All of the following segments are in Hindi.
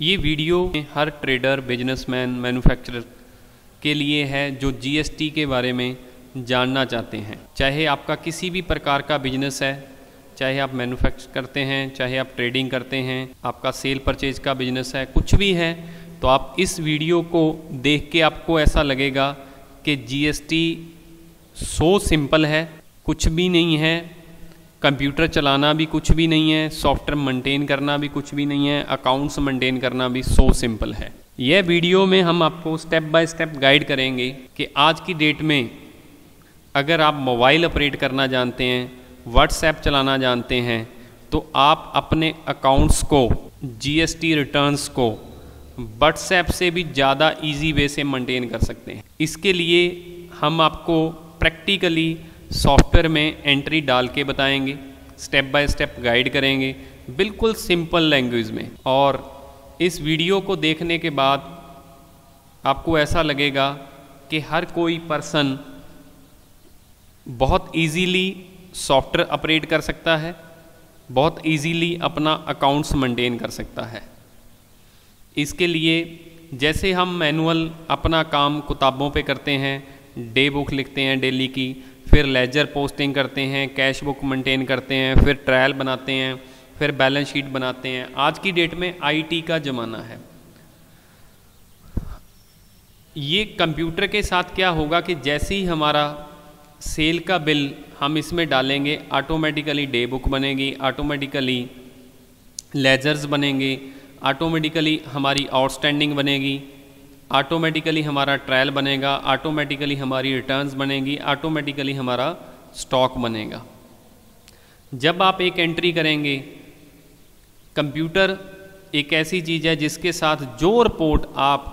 ये वीडियो हर ट्रेडर, बिजनेसमैन, मैन्युफैक्चरर के लिए है जो जीएसटी के बारे में जानना चाहते हैं। चाहे आपका किसी भी प्रकार का बिजनेस है, चाहे आप मैन्युफैक्चर करते हैं, चाहे आप ट्रेडिंग करते हैं, आपका सेल परचेज का बिजनेस है, कुछ भी है, तो आप इस वीडियो को देख के आपको ऐसा लगेगा कि जीएसटी सो सिंपल है, कुछ भी नहीं है, कंप्यूटर चलाना भी कुछ भी नहीं है, सॉफ्टवेयर मेंटेन करना भी कुछ भी नहीं है, अकाउंट्स मेंटेन करना भी सो सिंपल है। यह वीडियो में हम आपको स्टेप बाय स्टेप गाइड करेंगे कि आज की डेट में अगर आप मोबाइल ऑपरेट करना जानते हैं, व्हाट्सएप चलाना जानते हैं, तो आप अपने अकाउंट्स को, जीएसटी रिटर्न्स को व्हाट्सएप से भी ज़्यादा इजी वे से मेंटेन कर सकते हैं। इसके लिए हम आपको प्रैक्टिकली सॉफ्टवेयर में एंट्री डाल के बताएंगे, स्टेप बाय स्टेप गाइड करेंगे, बिल्कुल सिंपल लैंग्वेज में। और इस वीडियो को देखने के बाद आपको ऐसा लगेगा कि हर कोई पर्सन बहुत इजीली सॉफ्टवेयर ऑपरेट कर सकता है, बहुत इजीली अपना अकाउंट्स मेंटेन कर सकता है। इसके लिए जैसे हम मैनुअल अपना काम किताबों पे करते हैं, डे बुक लिखते हैं डेली की, फिर लेजर पोस्टिंग करते हैं, कैश बुक मेंटेन करते हैं, फिर ट्रायल बनाते हैं, फिर बैलेंस शीट बनाते हैं। आज की डेट में आईटी का ज़माना है। ये कंप्यूटर के साथ क्या होगा कि जैसे ही हमारा सेल का बिल हम इसमें डालेंगे, ऑटोमेटिकली डे बुक बनेगी, ऑटोमेटिकली लेजर्स बनेंगे, ऑटोमेटिकली हमारी आउटस्टैंडिंग बनेगी, ऑटोमेटिकली हमारा ट्रायल बनेगा, ऑटोमेटिकली हमारी रिटर्न्स बनेगी, ऑटोमेटिकली हमारा स्टॉक बनेगा। जब आप एक एंट्री करेंगे, कंप्यूटर एक ऐसी चीज़ है जिसके साथ जो रिपोर्ट आप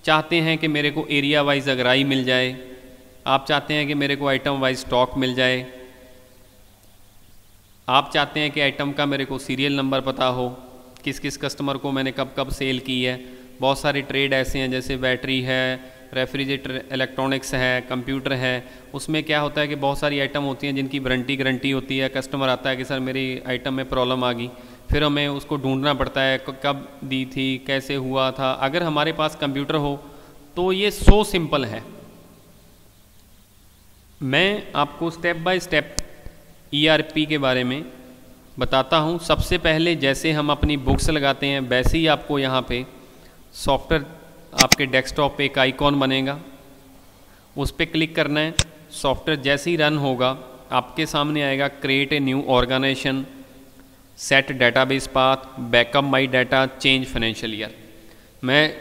चाहते हैं कि मेरे को एरिया वाइज अगराई मिल जाए, आप चाहते हैं कि मेरे को आइटम वाइज स्टॉक मिल जाए, आप चाहते हैं कि आइटम का मेरे को सीरियल नंबर पता हो, किस किस कस्टमर को मैंने कब कब सेल की है। बहुत सारे ट्रेड ऐसे हैं जैसे बैटरी है, रेफ्रिजरेटर, इलेक्ट्रॉनिक्स है, कंप्यूटर है, उसमें क्या होता है कि बहुत सारी आइटम होती हैं जिनकी वारंटी गारंटी होती है। कस्टमर आता है कि सर मेरी आइटम में प्रॉब्लम आ गई, फिर हमें उसको ढूंढना पड़ता है कब दी थी, कैसे हुआ था। अगर हमारे पास कंप्यूटर हो तो ये सो सिंपल है। मैं आपको स्टेप बाय स्टेप ईआरपी के बारे में बताता हूँ। सबसे पहले जैसे हम अपनी बुक्स लगाते हैं वैसे ही आपको यहाँ पे सॉफ्टवेयर, आपके डेस्कटॉप पे एक आइकॉन बनेगा, उस पर क्लिक करना है। सॉफ्टवेयर जैसे ही रन होगा आपके सामने आएगा create a new organization, set database path, backup my data, change financial year. मैं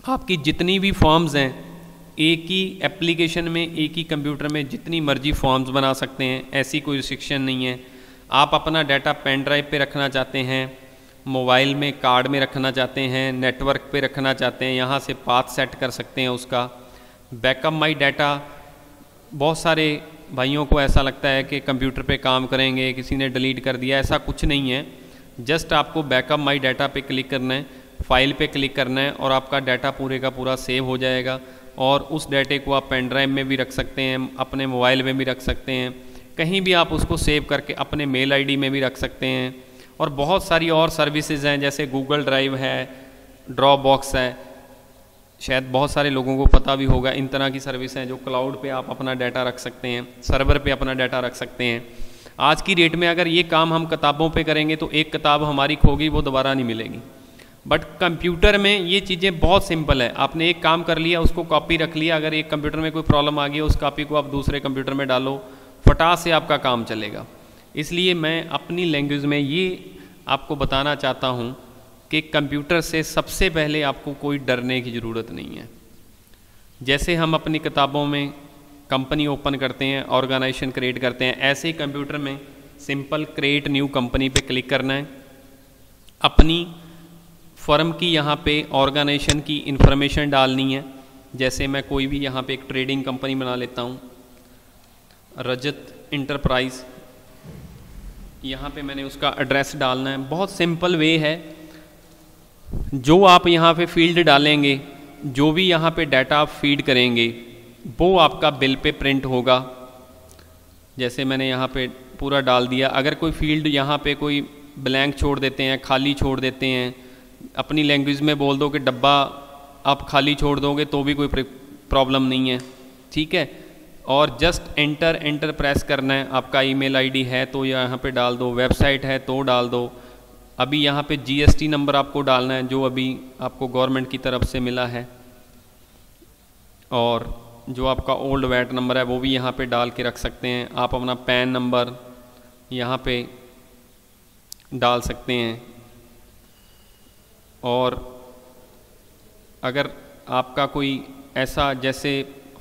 आपकी जितनी भी फॉर्म्स हैं, एक ही एप्लीकेशन में, एक ही कंप्यूटर में जितनी मर्जी फॉर्म्स बना सकते हैं, ऐसी कोई रिस्ट्रिक्शन नहीं है। आप अपना डाटा पेन ड्राइव पे रखना चाहते हैं, मोबाइल में कार्ड में रखना चाहते हैं, नेटवर्क पे रखना चाहते हैं, यहाँ से पाथ सेट कर सकते हैं उसका। बैकअप माई डाटा, बहुत सारे भाइयों को ऐसा लगता है कि कंप्यूटर पे काम करेंगे, किसी ने डिलीट कर दिया, ऐसा कुछ नहीं है। जस्ट आपको बैकअप माई डाटा पे क्लिक करना है, फाइल पे क्लिक करना है और आपका डाटा पूरे का पूरा सेव हो जाएगा। और उस डाटे को आप पेन ड्राइव में भी रख सकते हैं, अपने मोबाइल में भी रख सकते हैं, कहीं भी आप उसको सेव करके अपने मेल आईडी में भी रख सकते हैं। और बहुत सारी और सर्विसेज हैं जैसे गूगल ड्राइव है, ड्रॉप बॉक्स है, शायद बहुत सारे लोगों को पता भी होगा। इन तरह की सर्विस हैं जो क्लाउड पे आप अपना डाटा रख सकते हैं, सर्वर पे अपना डाटा रख सकते हैं। आज की डेट में अगर ये काम हम किताबों पे करेंगे तो एक किताब हमारी खोगी, वो दोबारा नहीं मिलेगी। बट कंप्यूटर में ये चीज़ें बहुत सिंपल है। आपने एक काम कर लिया, उसको कॉपी रख लिया, अगर एक कंप्यूटर में कोई प्रॉब्लम आ गई, उस कॉपी को आप दूसरे कंप्यूटर में डालो, फटाक से आपका काम चलेगा। इसलिए मैं अपनी लैंग्वेज में ये आपको बताना चाहता हूँ कि कंप्यूटर से सबसे पहले आपको कोई डरने की ज़रूरत नहीं है। जैसे हम अपनी किताबों में कंपनी ओपन करते हैं, ऑर्गेनाइजेशन क्रिएट करते हैं, ऐसे ही कंप्यूटर में सिंपल क्रिएट न्यू कंपनी पे क्लिक करना है। अपनी फर्म की यहाँ पे ऑर्गेनाइजेशन की इंफॉर्मेशन डालनी है। जैसे मैं कोई भी यहाँ पे एक ट्रेडिंग कंपनी बना लेता हूँ, रजत इंटरप्राइज, यहाँ पे मैंने उसका एड्रेस डालना है। बहुत सिंपल वे है। जो आप यहाँ पे फील्ड डालेंगे, जो भी यहाँ पे डाटा आप फीड करेंगे, वो आपका बिल पे प्रिंट होगा। जैसे मैंने यहाँ पे पूरा डाल दिया। अगर कोई फील्ड यहाँ पे कोई ब्लैंक छोड़ देते हैं, खाली छोड़ देते हैं। अपनी लैंग्वेज में बोल दो कि डब्बा आप खाली छोड़ दोगे तो भी कोई प्रॉब्लम नहीं है, ठीक है। और जस्ट एंटर प्रेस करना है। आपका ईमेल आईडी है तो यहाँ पे डाल दो, वेबसाइट है तो डाल दो। अभी यहाँ पे जीएसटी नंबर आपको डालना है जो अभी आपको गवर्नमेंट की तरफ से मिला है, और जो आपका ओल्ड वैट नंबर है वो भी यहाँ पे डाल के रख सकते हैं। आप अपना पैन नंबर यहाँ पे डाल सकते हैं। और अगर आपका कोई ऐसा जैसे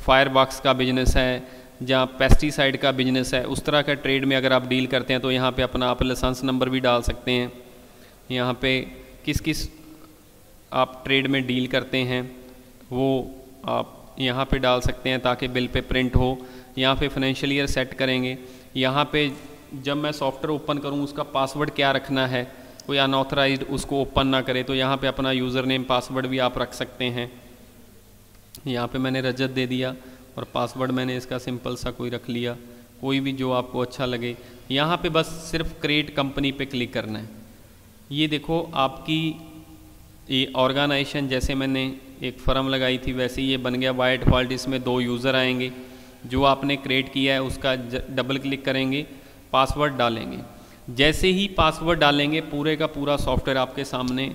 फायरबॉक्स का बिजनेस है या पेस्टिसाइड का बिजनेस है, उस तरह का ट्रेड में अगर आप डील करते हैं तो यहाँ पे अपना आप लाइसेंस नंबर भी डाल सकते हैं। यहाँ पे किस किस आप ट्रेड में डील करते हैं वो आप यहाँ पे डाल सकते हैं ताकि बिल पे प्रिंट हो। यहाँ पे फाइनेंशियल ईयर सेट करेंगे। यहाँ पे जब मैं सॉफ्टवेयर ओपन करूँ उसका पासवर्ड क्या रखना है, कोई अनऑथराइज्ड उसको ओपन ना करे, तो यहाँ पे अपना यूज़र नेम पासवर्ड भी आप रख सकते हैं। यहाँ पे मैंने रजत दे दिया और पासवर्ड मैंने इसका सिंपल सा कोई रख लिया, कोई भी जो आपको अच्छा लगे। यहाँ पे बस सिर्फ क्रिएट कंपनी पे क्लिक करना है। ये देखो आपकी ये ऑर्गेनाइजेशन, जैसे मैंने एक फर्म लगाई थी वैसे ये बन गया बाय डिफ़ॉल्ट। इसमें 2 यूज़र आएंगे, जो आपने क्रिएट किया है उसका डबल क्लिक करेंगे, पासवर्ड डालेंगे। जैसे ही पासवर्ड डालेंगे पूरे का पूरा सॉफ्टवेयर आपके सामने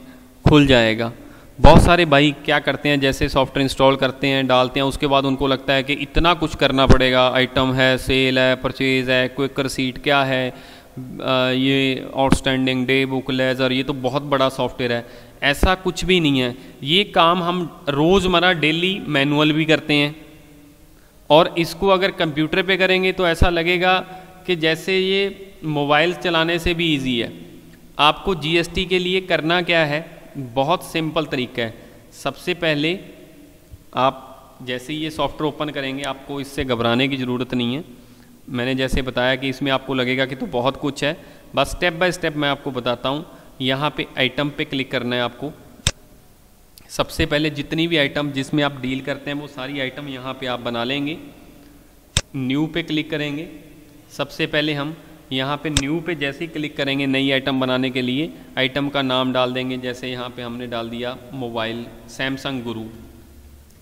खुल जाएगा। बहुत सारे भाई क्या करते हैं, जैसे सॉफ्टवेयर इंस्टॉल करते हैं, डालते हैं, उसके बाद उनको लगता है कि इतना कुछ करना पड़ेगा, आइटम है, सेल है, परचेज़ है, क्विक रिसीट क्या है, ये आउटस्टैंडिंग, डे बुक, लेजर, ये तो बहुत बड़ा सॉफ्टवेयर है। ऐसा कुछ भी नहीं है। ये काम हम रोज़मर्रा डेली मैनुअल भी करते हैं, और इसको अगर कंप्यूटर पे करेंगे तो ऐसा लगेगा कि जैसे ये मोबाइल चलाने से भी इजी है। आपको जीएसटी के लिए करना क्या है, बहुत सिंपल तरीका है। सबसे पहले आप जैसे ये सॉफ्टवेयर ओपन करेंगे, आपको इससे घबराने की ज़रूरत नहीं है। मैंने जैसे बताया कि इसमें आपको लगेगा कि तो बहुत कुछ है, बस स्टेप बाय स्टेप मैं आपको बताता हूँ। यहाँ पे आइटम पे क्लिक करना है आपको। सबसे पहले जितनी भी आइटम जिसमें आप डील करते हैं वो सारी आइटम यहाँ पे आप बना लेंगे। न्यू पे क्लिक करेंगे। सबसे पहले हम यहाँ पे न्यू पे जैसे ही क्लिक करेंगे, नई आइटम बनाने के लिए आइटम का नाम डाल देंगे। जैसे यहाँ पे हमने डाल दिया मोबाइल सैमसंग गुरु।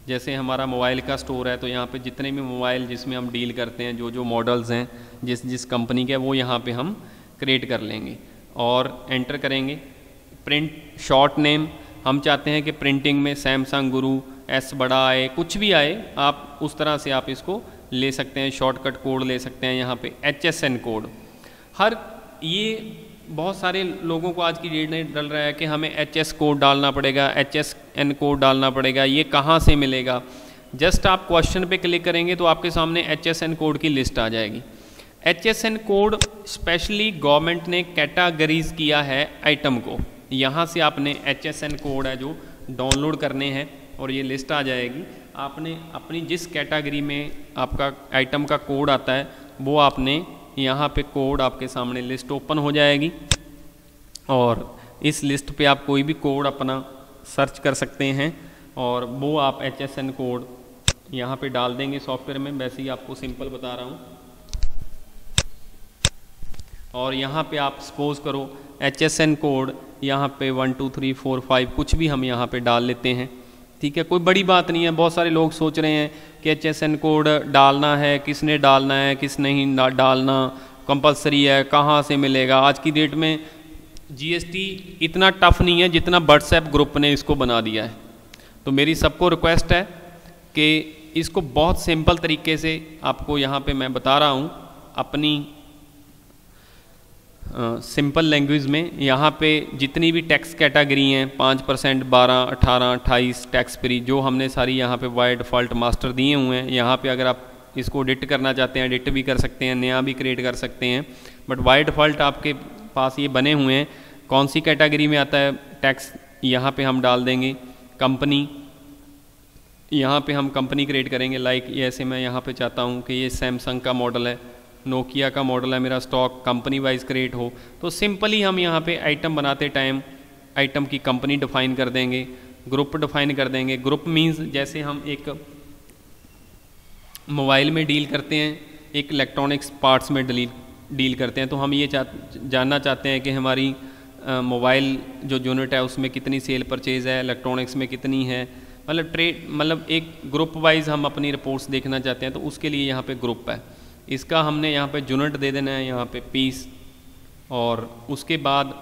जैसे हमारा मोबाइल का स्टोर है तो यहाँ पे जितने भी मोबाइल जिसमें हम डील करते हैं, जो जो मॉडल्स हैं, जिस कंपनी के, वो यहाँ पे हम क्रिएट कर लेंगे और एंटर करेंगे। प्रिंट शॉर्ट नेम हम चाहते हैं कि प्रिंटिंग में सैमसंग गुरु एस बड़ा आए, कुछ भी आए, आप उस तरह से आप इसको ले सकते हैं। शॉर्टकट कोड ले सकते हैं यहाँ पे HSN कोड। हर ये बहुत सारे लोगों को आज की डेट में डल रहा है कि हमें HS कोड डालना पड़ेगा, HSN कोड डालना पड़ेगा, ये कहाँ से मिलेगा। जस्ट आप क्वेश्चन पे क्लिक करेंगे तो आपके सामने HSN कोड की लिस्ट आ जाएगी। HSN कोड स्पेशली गवर्नमेंट ने कैटेगरीज किया है आइटम को। यहाँ से आपने HSN कोड है जो डाउनलोड करने हैं और ये लिस्ट आ जाएगी। आपने अपनी जिस कैटेगरी में आपका आइटम का कोड आता है वो आपने यहाँ पे कोड आपके सामने लिस्ट ओपन हो जाएगी, और इस लिस्ट पे आप कोई भी कोड अपना सर्च कर सकते हैं और वो आप HSN कोड यहाँ पे डाल देंगे सॉफ्टवेयर में। वैसे ही आपको सिंपल बता रहा हूँ। और यहाँ पे आप सपोज करो HSN कोड यहाँ पे 1 2 3 4 5 कुछ भी हम यहाँ पे डाल लेते हैं, ठीक है, कोई बड़ी बात नहीं है। बहुत सारे लोग सोच रहे हैं कि HSN कोड डालना है, किसने डालना है, किस नहीं डालना, कंपलसरी है, कहाँ से मिलेगा। आज की डेट में जीएसटी इतना टफ नहीं है जितना व्हाट्सएप ग्रुप ने इसको बना दिया है। तो मेरी सबको रिक्वेस्ट है कि इसको बहुत सिंपल तरीके से आपको यहाँ पे मैं बता रहा हूँ अपनी सिंपल लैंग्वेज में। यहाँ पे जितनी भी टैक्स कैटेगरी हैं 5%, 12, 18, 28 टैक्स फ्री, जो हमने सारी यहाँ पे बाय डिफ़ॉल्ट मास्टर दिए हुए हैं। यहाँ पे अगर आप इसको एडिट करना चाहते हैं एडिट भी कर सकते हैं, नया भी क्रिएट कर सकते हैं, बट बाय डिफ़ॉल्ट आपके पास ये बने हुए हैं। कौन सी कैटेगरी में आता है टैक्स, यहाँ पे हम डाल देंगे कंपनी। यहाँ पे हम कंपनी क्रिएट करेंगे। लाइक ऐसे मैं यहाँ पे चाहता हूँ कि ये सैमसंग का मॉडल है, नोकिया का मॉडल है, मेरा स्टॉक कंपनी वाइज क्रिएट हो। तो सिंपली हम यहाँ पे आइटम बनाते टाइम आइटम की कंपनी डिफाइन कर देंगे, ग्रुप डिफाइन कर देंगे। ग्रुप मीन्स जैसे हम एक मोबाइल में डील करते हैं, एक इलेक्ट्रॉनिक्स पार्ट्स में डील करते हैं, तो हम ये जानना चाहते हैं कि हमारी मोबाइल जो यूनिट है उसमें कितनी सेल परचेज़ है, इलेक्ट्रॉनिक्स में कितनी है, मतलब ट्रेड, मतलब एक ग्रुप वाइज हम अपनी रिपोर्ट्स देखना चाहते हैं तो उसके लिए यहाँ पे ग्रुप है, इसका हमने यहाँ पे यूनिट दे देना है, यहाँ पे पीस। और उसके बाद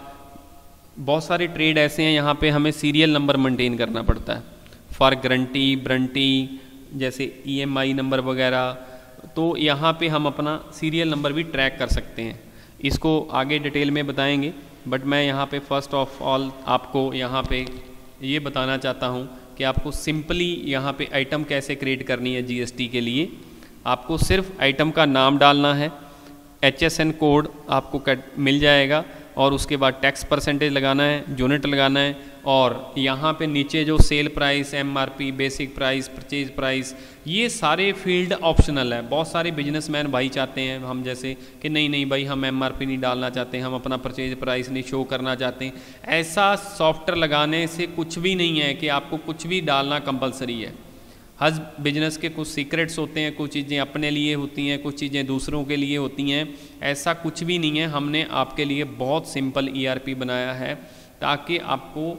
बहुत सारे ट्रेड ऐसे हैं यहाँ पे हमें सीरियल नंबर मेंटेन करना पड़ता है फॉर गारंटी ब्रंटी, जैसे EMI नंबर वगैरह, तो यहाँ पे हम अपना सीरियल नंबर भी ट्रैक कर सकते हैं। इसको आगे डिटेल में बताएंगे, बट मैं यहाँ पे फर्स्ट ऑफ ऑल आपको यहाँ पे ये बताना चाहता हूँ कि आपको सिंपली यहाँ पे आइटम कैसे क्रिएट करनी है। GST के लिए आपको सिर्फ आइटम का नाम डालना है, HSN कोड आपको मिल जाएगा, और उसके बाद टैक्स परसेंटेज लगाना है, यूनिट लगाना है, और यहाँ पे नीचे जो sale price, MRP, basic price, purchase price, ये सारे फील्ड ऑप्शनल है। बहुत सारे बिजनेसमैन भाई चाहते हैं हम जैसे कि नहीं भाई हम MRP नहीं डालना चाहते, हम अपना परचेज प्राइस नहीं शो करना चाहते। ऐसा सॉफ्टवेयर लगाने से कुछ भी नहीं है कि आपको कुछ भी डालना कंपलसरी है। हर बिजनेस के कुछ सीक्रेट्स होते हैं, कुछ चीज़ें अपने लिए होती हैं, कुछ चीज़ें दूसरों के लिए होती हैं, ऐसा कुछ भी नहीं है। हमने आपके लिए बहुत सिंपल ERP बनाया है ताकि आपको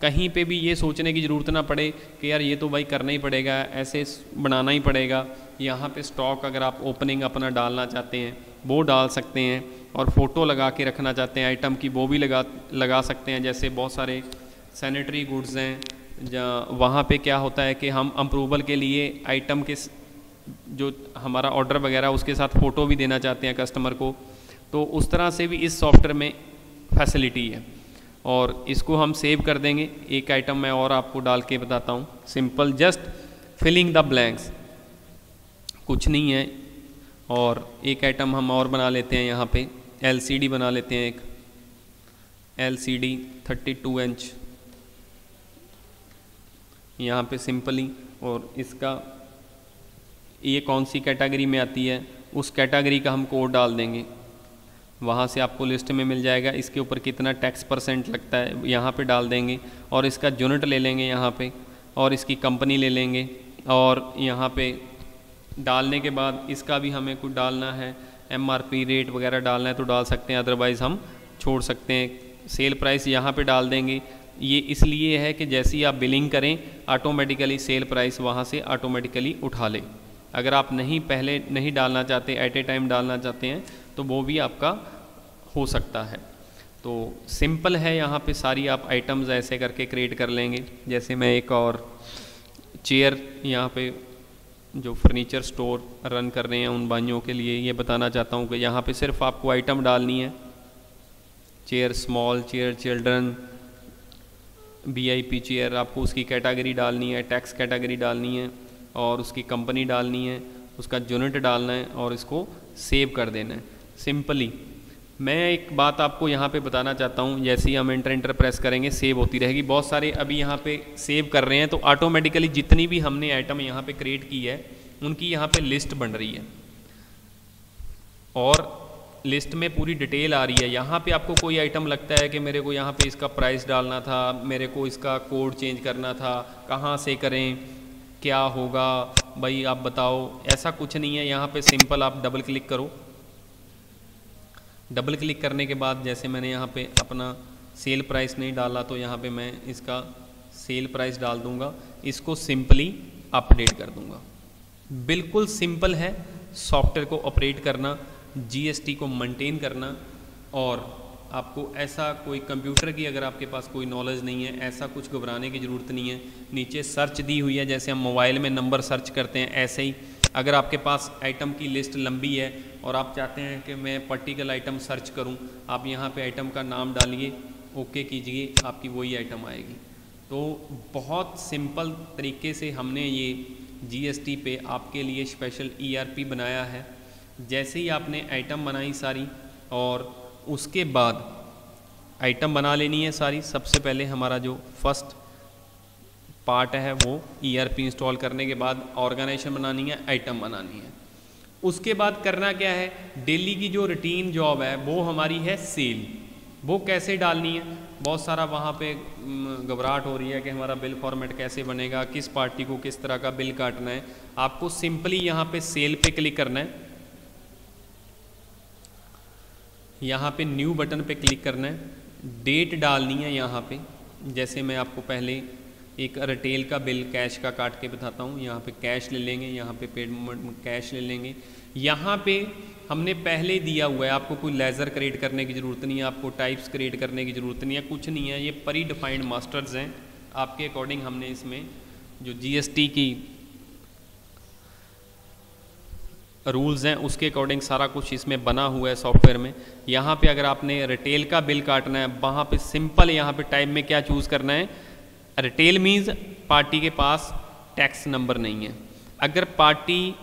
कहीं पे भी ये सोचने की ज़रूरत ना पड़े कि यार ये तो भाई करना ही पड़ेगा, ऐसे बनाना ही पड़ेगा। यहाँ पे स्टॉक अगर आप ओपनिंग अपना डालना चाहते हैं वो डाल सकते हैं, और फ़ोटो लगा के रखना चाहते हैं आइटम की वो भी लगा सकते हैं। जैसे बहुत सारे सैनिटरी गुड्स हैं जहाँ वहाँ पे क्या होता है कि हम अप्रूवल के लिए आइटम के जो हमारा ऑर्डर वगैरह उसके साथ फ़ोटो भी देना चाहते हैं कस्टमर को, तो उस तरह से भी इस सॉफ्टवेयर में फैसिलिटी है। और इसको हम सेव कर देंगे। एक आइटम मैं और आपको डाल के बताता हूँ, simple just filling the blanks, कुछ नहीं है। और एक आइटम हम और बना लेते हैं, यहाँ पे LCD बना लेते हैं, एक LCD 32 इंच यहाँ पे सिंपली, और इसका ये कौन सी कैटेगरी में आती है उस कैटेगरी का हम कोड डाल देंगे, वहाँ से आपको लिस्ट में मिल जाएगा। इसके ऊपर कितना टैक्स परसेंट लगता है यहाँ पे डाल देंगे, और इसका यूनिट ले लेंगे यहाँ पे, और इसकी कंपनी ले लेंगे, और यहाँ पे डालने के बाद इसका भी हमें कुछ डालना है, MRP रेट वगैरह डालना है तो डाल सकते हैं, अदरवाइज़ हम छोड़ सकते हैं। सेल प्राइस यहाँ पे डाल देंगे। ये इसलिए है कि जैसे ही आप बिलिंग करें ऑटोमेटिकली सेल प्राइस वहाँ से ऑटोमेटिकली उठा ले। अगर आप पहले नहीं डालना चाहते, एट ए टाइम डालना चाहते हैं, तो वो भी आपका हो सकता है। तो सिंपल है, यहाँ पे सारी आप आइटम्स ऐसे करके क्रिएट कर लेंगे। जैसे मैं एक और चेयर यहाँ पे जो फर्नीचर स्टोर रन कर रहे हैं उन भाइयों के लिए ये बताना चाहता हूँ कि यहाँ पे सिर्फ आपको आइटम डालनी है, chair small, chair children, VIP chair, आपको उसकी कैटेगरी डालनी है, टैक्स कैटेगरी डालनी है, और उसकी कंपनी डालनी है, उसका यूनिट डालना है, और इसको सेव कर देना है सिंपली। मैं एक बात आपको यहाँ पे बताना चाहता हूँ, जैसे ही हम एंटर प्रेस करेंगे सेव होती रहेगी। बहुत सारे अभी यहाँ पे सेव कर रहे हैं तो ऑटोमेटिकली जितनी भी हमने आइटम यहाँ पे क्रिएट की है उनकी यहाँ पे लिस्ट बन रही है, और लिस्ट में पूरी डिटेल आ रही है। यहाँ पे आपको कोई आइटम लगता है कि मेरे को यहाँ पे इसका प्राइस डालना था, मेरे को इसका कोड चेंज करना था, कहाँ से करें, क्या होगा भाई आप बताओ, ऐसा कुछ नहीं है। यहाँ पे सिंपल आप डबल क्लिक करो, डबल क्लिक करने के बाद जैसे मैंने यहाँ पे अपना सेल प्राइस नहीं डाला तो यहाँ पे मैं इसका सेल प्राइस डाल दूँगा, इसको सिंपली अपडेट कर दूँगा। बिल्कुल सिंपल है सॉफ्टवेयर को ऑपरेट करना, GST को मेंटेन करना। और आपको ऐसा कोई कंप्यूटर की अगर आपके पास कोई नॉलेज नहीं है, ऐसा कुछ घबराने की ज़रूरत नहीं है। नीचे सर्च दी हुई है, जैसे हम मोबाइल में नंबर सर्च करते हैं ऐसे ही अगर आपके पास आइटम की लिस्ट लंबी है और आप चाहते हैं कि मैं पर्टिकुलर आइटम सर्च करूं, आप यहाँ पे आइटम का नाम डालिए, ओके कीजिए, आपकी वही आइटम आएगी। तो बहुत सिंपल तरीके से हमने ये GST पे आपके लिए स्पेशल ERP बनाया है। जैसे ही आपने आइटम बनाई सारी, और उसके बाद आइटम बना लेनी है सारी। सबसे पहले हमारा जो फर्स्ट पार्ट है वो ERP इंस्टॉल करने के बाद ऑर्गेनाइजेशन बनानी है, आइटम बनानी है। उसके बाद करना क्या है, डेली की जो रूटीन जॉब है वो हमारी है सेल। वो कैसे डालनी है, बहुत सारा वहाँ पे घबराहट हो रही है कि हमारा बिल फॉर्मेट कैसे बनेगा, किस पार्टी को किस तरह का बिल काटना है। आपको सिंपली यहाँ पे सेल पे क्लिक करना है, यहाँ पे न्यू बटन पे क्लिक करना है। डेट डालनी है यहाँ पे। जैसे मैं आपको पहले एक रिटेल का बिल कैश का काट के बताता हूँ। यहाँ पे कैश ले लेंगे, यहाँ पे पेमेंट कैश ले लेंगे। यहाँ पे हमने पहले दिया हुआ है, आपको कोई लेज़र क्रिएट करने की ज़रूरत नहीं है, आपको टाइप्स क्रिएट करने की ज़रूरत नहीं है, कुछ नहीं है, ये प्री डिफाइंड मास्टर्स हैं। आपके अकॉर्डिंग हमने इसमें जो जीएसटी की रूल्स हैं उसके अकॉर्डिंग सारा कुछ इसमें बना हुआ है सॉफ्टवेयर में। यहाँ पे अगर आपने रिटेल का बिल काटना है, वहाँ पे सिंपल यहाँ पे टाइप में क्या चूज़ करना है, रिटेल मीन्स पार्टी के पास टैक्स नंबर नहीं है। अगर पार्टी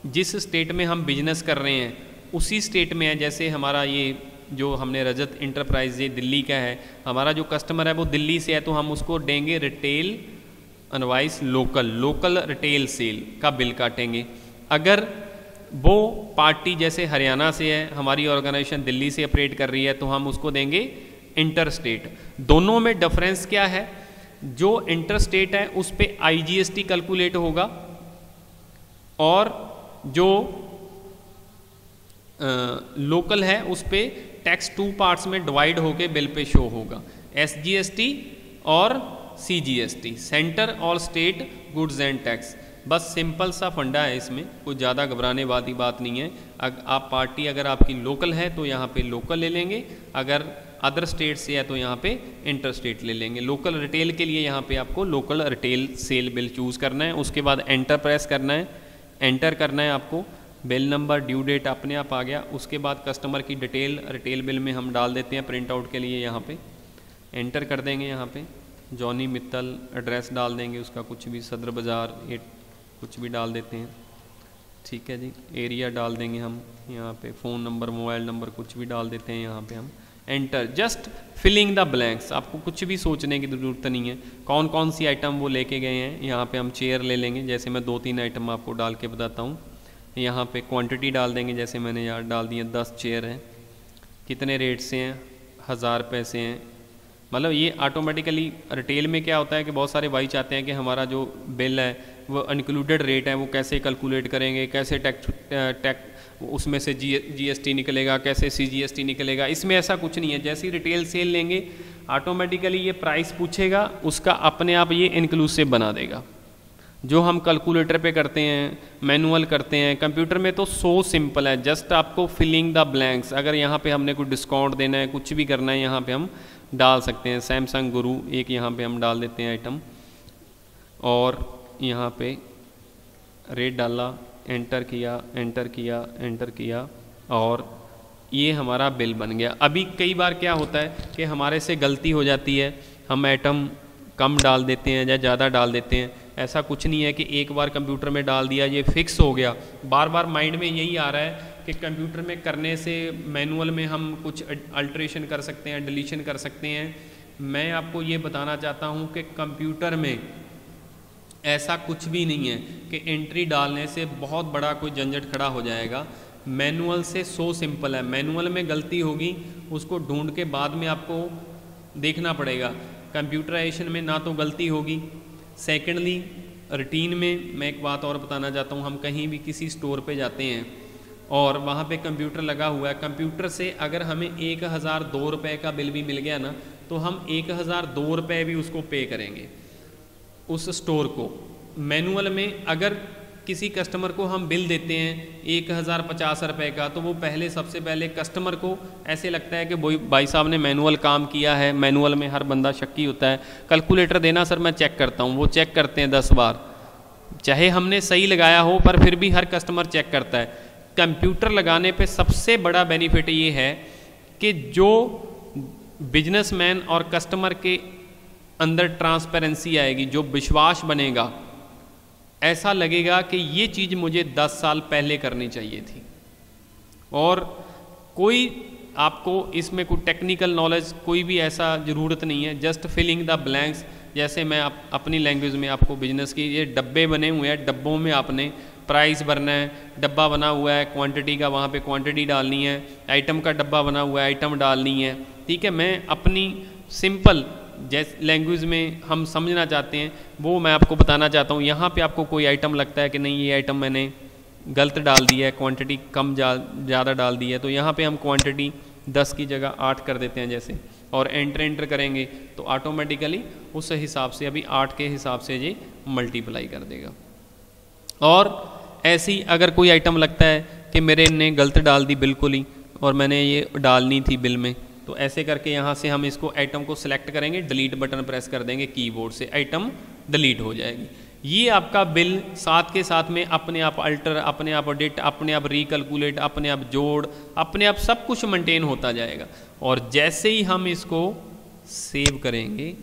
जिस स्टेट में हम बिजनेस कर रहे हैं उसी स्टेट में है, जैसे हमारा ये जो हमने रजत इंटरप्राइज ये दिल्ली का है, हमारा जो कस्टमर है वो दिल्ली से है, तो हम उसको देंगे retail invoice local retail sale का बिल काटेंगे। अगर वो पार्टी जैसे हरियाणा से है, हमारी ऑर्गेनाइजेशन दिल्ली से ऑपरेट कर रही है, तो हम उसको देंगे इंटर स्टेट। दोनों में डिफरेंस क्या है, जो इंटर स्टेट है उस पर आईजीएसटी कैलकुलेट होगा और जो लोकल है उस पर टैक्स 2 पार्ट्स में डिवाइड होके बिल पे शो होगा, एसजीएसटी और सीजीएसटी, सेंटर और स्टेट गुड्स एंड टैक्स। बस सिंपल सा फंडा है, इसमें कोई ज़्यादा घबराने वाली बात नहीं है। आप पार्टी अगर आपकी लोकल है तो यहाँ पे लोकल ले लेंगे, अगर अदर स्टेट से है तो यहाँ पे इंटर स्टेट ले लेंगे। लोकल रिटेल के लिए यहाँ पे आपको local retail sale bill choose करना है, उसके बाद एंटर प्रेस करना है, एंटर करना है आपको, बिल नंबर ड्यू डेट अपने आप आ गया। उसके बाद कस्टमर की डिटेल रिटेल बिल में हम डाल देते हैं प्रिंट आउट के लिए, यहाँ पे एंटर कर देंगे। यहाँ पे जॉनी मित्तल एड्रेस डाल देंगे उसका, कुछ भी सदर बाज़ार कुछ भी डाल देते हैं, ठीक है जी। एरिया डाल देंगे हम यहाँ पे, फ़ोन नंबर मोबाइल नंबर कुछ भी डाल देते हैं यहाँ पे हम, enter, just filling the blanks. आपको कुछ भी सोचने की ज़रूरत नहीं है, कौन कौन सी आइटम वो लेके गए हैं। यहाँ पे हम चेयर ले लेंगे, जैसे मैं 2-3 आइटम आपको डाल के बताता हूँ। यहाँ पे क्वांटिटी डाल देंगे, जैसे मैंने यहाँ डाल दिया 10 चेयर हैं, कितने रेट से हैं, 1000 रुपये से हैं। मतलब ये ऑटोमेटिकली रिटेल में क्या होता है कि बहुत सारे भाई चाहते हैं कि हमारा जो बिल है वो इंक्लूडेड रेट है, वो कैसे कैलकुलेट करेंगे, कैसे टैक्स उसमें से जीएसटी निकलेगा, कैसे सीजीएसटी निकलेगा। इसमें ऐसा कुछ नहीं है, जैसे ही रिटेल सेल लेंगे ऑटोमेटिकली ये प्राइस पूछेगा, उसका अपने आप ये इंक्लूसिव बना देगा। जो हम कैलकुलेटर पे करते हैं, मैनुअल करते हैं, कंप्यूटर में तो सो सिंपल है, जस्ट आपको फिलिंग द ब्लैंक्स। अगर यहाँ पे हमने कोई डिस्काउंट देना है, कुछ भी करना है, यहाँ पे हम डाल सकते हैं। सैमसंग गुरु एक यहाँ पे हम डाल देते हैं आइटम, और यहाँ पे रेट डाला, एंटर किया एंटर किया एंटर किया, और ये हमारा बिल बन गया। अभी कई बार क्या होता है कि हमारे से गलती हो जाती है, हम आइटम कम डाल देते हैं या ज़्यादा डाल देते हैं। ऐसा कुछ नहीं है कि एक बार कंप्यूटर में डाल दिया ये फिक्स हो गया। बार बार माइंड में यही आ रहा है कि कंप्यूटर में करने से मैनुअल में हम कुछ अल्ट्रेशन कर सकते हैं, डिलीशन कर सकते हैं। मैं आपको ये बताना चाहता हूँ कि कंप्यूटर में ऐसा कुछ भी नहीं है कि एंट्री डालने से बहुत बड़ा कोई झंझट खड़ा हो जाएगा। मैनुअल से सो सिंपल है। मैनुअल में गलती होगी उसको ढूंढ के बाद में आपको देखना पड़ेगा। कंप्यूटराइजेशन में ना तो गलती होगी। सेकेंडली रूटीन में मैं एक बात और बताना चाहता हूँ, हम कहीं भी किसी स्टोर पे जाते हैं और वहाँ पे कंप्यूटर लगा हुआ है, कंप्यूटर से अगर हमें 1002 रुपये का बिल भी मिल गया ना, तो हम 1002 रुपये भी उसको पे करेंगे उस स्टोर को। मैनुअल में अगर किसी कस्टमर को हम बिल देते हैं 1050 रुपये का, तो वो पहले सबसे पहले कस्टमर को ऐसे लगता है कि भाई साहब ने मैनुअल काम किया है। मैनुअल में हर बंदा शक्की होता है। कैलकुलेटर देना सर मैं चेक करता हूँ, वो चेक करते हैं 10 बार, चाहे हमने सही लगाया हो पर फिर भी हर कस्टमर चेक करता है। कंप्यूटर लगाने पे सबसे बड़ा बेनिफिट ये है कि जो बिजनेसमैन और कस्टमर के अंदर ट्रांसपेरेंसी आएगी, जो विश्वास बनेगा, ऐसा लगेगा कि ये चीज़ मुझे 10 साल पहले करनी चाहिए थी। और कोई आपको इसमें कोई टेक्निकल नॉलेज कोई भी ऐसा ज़रूरत नहीं है, जस्ट फिलिंग द ब्लैंक्स। जैसे मैं अपनी लैंग्वेज में आपको बिजनेस की ये डब्बे बने हुए हैं, डब्बों में आपने प्राइस भरना है। डब्बा बना हुआ है क्वांटिटी का, वहाँ पे क्वांटिटी डालनी है। आइटम का डब्बा बना हुआ है, आइटम डालनी है। ठीक है, मैं अपनी सिंपल जैस लैंग्वेज में हम समझना चाहते हैं वो मैं आपको बताना चाहता हूँ। यहाँ पे आपको कोई आइटम लगता है कि नहीं ये आइटम मैंने गलत डाल दिया है, क्वांटिटी कम ज़्यादा डाल दी है, तो यहाँ पे हम क्वांटिटी 10 की जगह 8 कर देते हैं जैसे, और एंटर करेंगे तो ऑटोमेटिकली उस हिसाब से अभी 8 के हिसाब से ये मल्टीप्लाई कर देगा। और ऐसे ही अगर कोई आइटम लगता है कि मेरे ने गलत डाल दी बिल्कुल ही और मैंने ये डालनी थी बिल में, तो ऐसे करके यहाँ से हम इसको आइटम को सिलेक्ट करेंगे, डिलीट बटन प्रेस कर देंगे कीबोर्ड से, आइटम डिलीट हो जाएगी। ये आपका बिल साथ के साथ में अपने आप अल्टर, अपने आप एडिट, अपने आप रिकैलकुलेट, अपने आप जोड़, अपने आप सब कुछ मेंटेन होता जाएगा। और जैसे ही हम इसको सेव करेंगे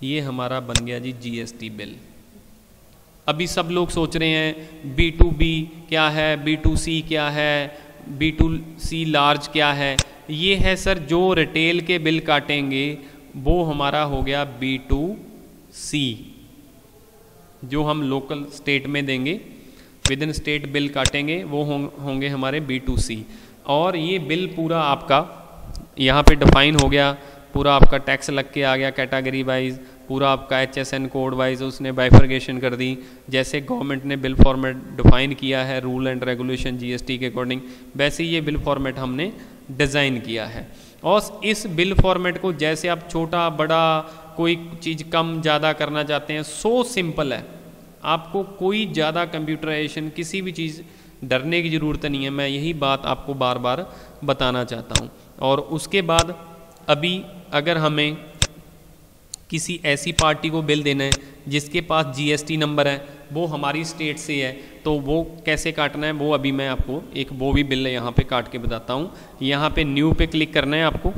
ये हमारा बन गया जी जीएसटी बिल। अभी सब लोग सोच रहे हैं B2B क्या है, B2C क्या है, B2C लार्ज क्या है। ये है सर जो रिटेल के बिल काटेंगे वो हमारा हो गया B2C, जो हम लोकल स्टेट में देंगे, विद इन स्टेट बिल काटेंगे वो होंगे हमारे B2C। और ये बिल पूरा आपका यहाँ पे डिफाइन हो गया, पूरा आपका टैक्स लग के आ गया कैटेगरी वाइज, पूरा आपका HSN कोड वाइज उसने बाइफर्गेशन कर दी। जैसे गवर्नमेंट ने बिल फॉर्मेट डिफाइन किया है रूल एंड रेगुलेशन जीएसटी के अकॉर्डिंग, वैसे ही ये बिल फॉर्मेट हमने डिज़ाइन किया है। और इस बिल फॉर्मेट को जैसे आप छोटा बड़ा कोई चीज़ कम ज़्यादा करना चाहते हैं, सो सिंपल है, आपको कोई ज़्यादा कंप्यूटराइजेशन किसी भी चीज़ डरने की ज़रूरत नहीं है। मैं यही बात आपको बार बार बताना चाहता हूँ। और उसके बाद अभी अगर हमें किसी ऐसी पार्टी को बिल देना है जिसके पास जीएसटी नंबर है, वो हमारी स्टेट से है, तो वो कैसे काटना है वो अभी मैं आपको एक वो भी बिल यहाँ पे काट के बताता हूँ। यहाँ पे न्यू पे क्लिक करना है आपको।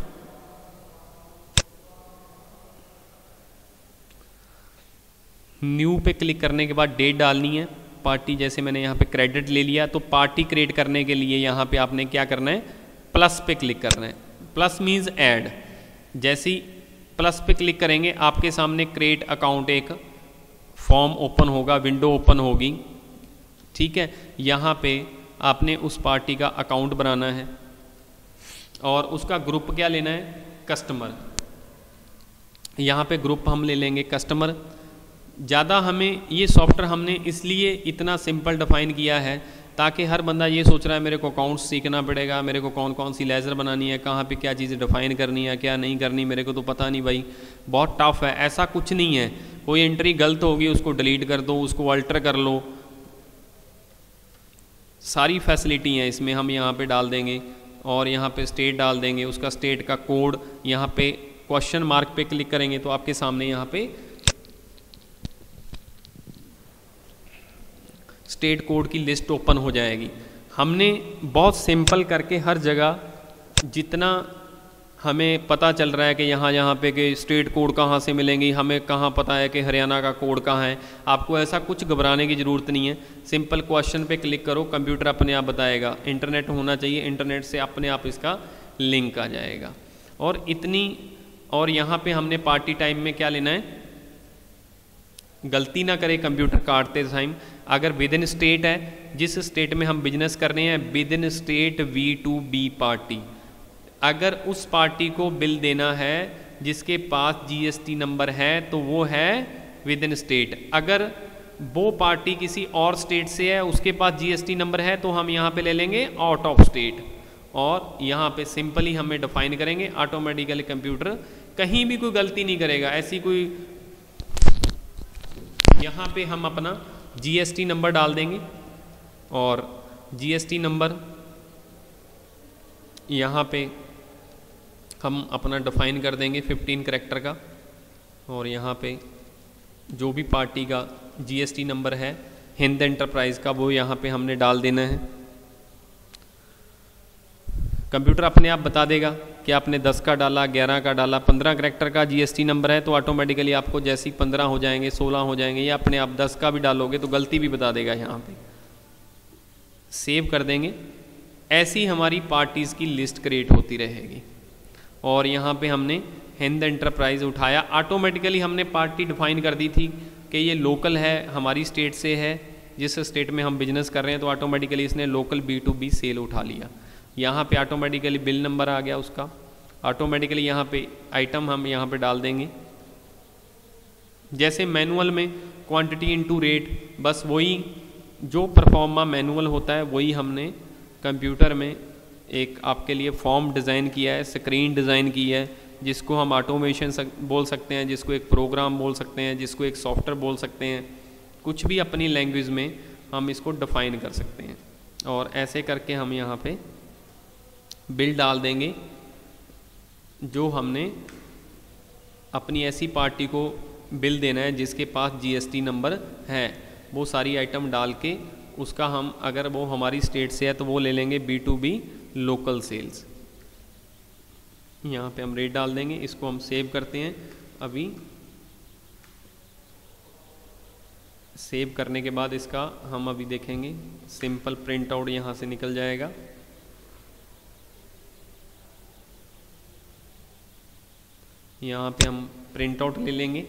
न्यू पे क्लिक करने के बाद डेट डालनी है, पार्टी जैसे मैंने यहाँ पे क्रेडिट ले लिया, तो पार्टी क्रिएट करने के लिए यहाँ पे आपने क्या करना है, प्लस पे क्लिक करना है। Plus means add. जैसे ही प्लस पे क्लिक करेंगे आपके सामने क्रिएट अकाउंट एक फॉर्म ओपन होगा, विंडो ओपन होगी, ठीक है। यहाँ पे आपने उस पार्टी का अकाउंट बनाना है और उसका ग्रुप क्या लेना है, कस्टमर। यहाँ पे ग्रुप हम ले लेंगे कस्टमर। ज़्यादा हमें ये सॉफ्टवेयर हमने इसलिए इतना सिंपल डिफाइन किया है ताकि हर बंदा ये सोच रहा है मेरे को अकाउंट्स सीखना पड़ेगा, मेरे को कौन कौन सी लेज़र बनानी है, कहाँ पे क्या चीज़ें डिफाइन करनी है, क्या नहीं करनी, मेरे को तो पता नहीं भाई, बहुत टफ है। ऐसा कुछ नहीं है, कोई एंट्री गलत होगी उसको डिलीट कर दो, उसको अल्टर कर लो, सारी फैसिलिटी हैं इसमें। हम यहाँ पे डाल देंगे और यहाँ पे स्टेट डाल देंगे, उसका स्टेट का कोड, यहाँ पे क्वेश्चन मार्क पे क्लिक करेंगे तो आपके सामने यहाँ पे स्टेट कोड की लिस्ट ओपन हो जाएगी। हमने बहुत सिंपल करके हर जगह जितना हमें पता चल रहा है कि यहाँ पे कि स्टेट कोड कहाँ से मिलेंगी, हमें कहाँ पता है कि हरियाणा का कोड कहाँ है, आपको ऐसा कुछ घबराने की ज़रूरत नहीं है। सिंपल क्वेश्चन पे क्लिक करो, कंप्यूटर अपने आप बताएगा। इंटरनेट होना चाहिए, इंटरनेट से अपने आप इसका लिंक आ जाएगा। और और यहाँ पे हमने पार्टी टाइम में क्या लेना है, गलती ना करे कंप्यूटर काटते टाइम, अगर विद इन स्टेट है, जिस स्टेट में हम बिजनेस कर रहे हैं, with in state V2B party, अगर उस पार्टी को बिल देना है जिसके पास जीएसटी नंबर है तो वो है विद इन स्टेट। अगर वो पार्टी किसी और स्टेट से है, उसके पास जीएसटी नंबर है, तो हम यहाँ पे ले लेंगे आउट ऑफ स्टेट और यहाँ पे सिंपली हमें डिफाइन करेंगे। ऑटोमेटिकली कंप्यूटर कहीं भी कोई गलती नहीं करेगा। ऐसी कोई, यहाँ पे हम अपना जीएसटी नंबर डाल देंगे और जीएसटी नंबर यहाँ पे हम अपना डिफाइन कर देंगे 15 करैक्टर का। और यहाँ पे जो भी पार्टी का जीएसटी नंबर है हिंद एंटरप्राइज का, वो यहाँ पे हमने डाल देना है। कंप्यूटर अपने आप बता देगा कि आपने 10 का डाला, 11 का डाला, 15 करैक्टर का जीएसटी नंबर है तो ऑटोमेटिकली आपको जैसे ही 15 हो जाएंगे, 16 हो जाएंगे, या अपने आप 10 का भी डालोगे तो गलती भी बता देगा। यहाँ पे सेव कर देंगे। ऐसी हमारी पार्टीज़ की लिस्ट क्रिएट होती रहेगी। और यहाँ पे हमने हिंद एंटरप्राइज उठाया, ऑटोमेटिकली हमने पार्टी डिफाइन कर दी थी कि ये लोकल है, हमारी स्टेट से है, जिस स्टेट में हम बिजनेस कर रहे हैं, तो ऑटोमेटिकली इसने लोकल B2B सेल उठा लिया। यहाँ पे ऑटोमेटिकली बिल नंबर आ गया उसका, ऑटोमेटिकली यहाँ पे आइटम हम यहाँ पे डाल देंगे। जैसे मैनुअल में क्वांटिटी इनटू रेट, बस वही जो परफॉर्मा मैनुअल होता है वही हमने कंप्यूटर में एक आपके लिए फॉर्म डिज़ाइन किया है, स्क्रीन डिज़ाइन की है, जिसको हम ऑटोमेशन बोल सकते हैं, जिसको एक प्रोग्राम बोल सकते हैं, जिसको एक सॉफ्टवेयर बोल सकते हैं। कुछ भी अपनी लैंग्वेज में हम इसको डिफ़ाइन कर सकते हैं। और ऐसे करके हम यहाँ पे बिल डाल देंगे। जो हमने अपनी ऐसी पार्टी को बिल देना है जिसके पास जीएसटी नंबर है, वो सारी आइटम डाल के उसका हम, अगर वो हमारी स्टेट से है तो वो ले लेंगे B2B लोकल सेल्स। यहाँ पे हम रेट डाल देंगे। इसको हम सेव करते हैं। अभी सेव करने के बाद इसका हम अभी देखेंगे, सिंपल प्रिंट आउट यहाँ से निकल जाएगा। यहाँ पे हम प्रिंट आउट ले लेंगे।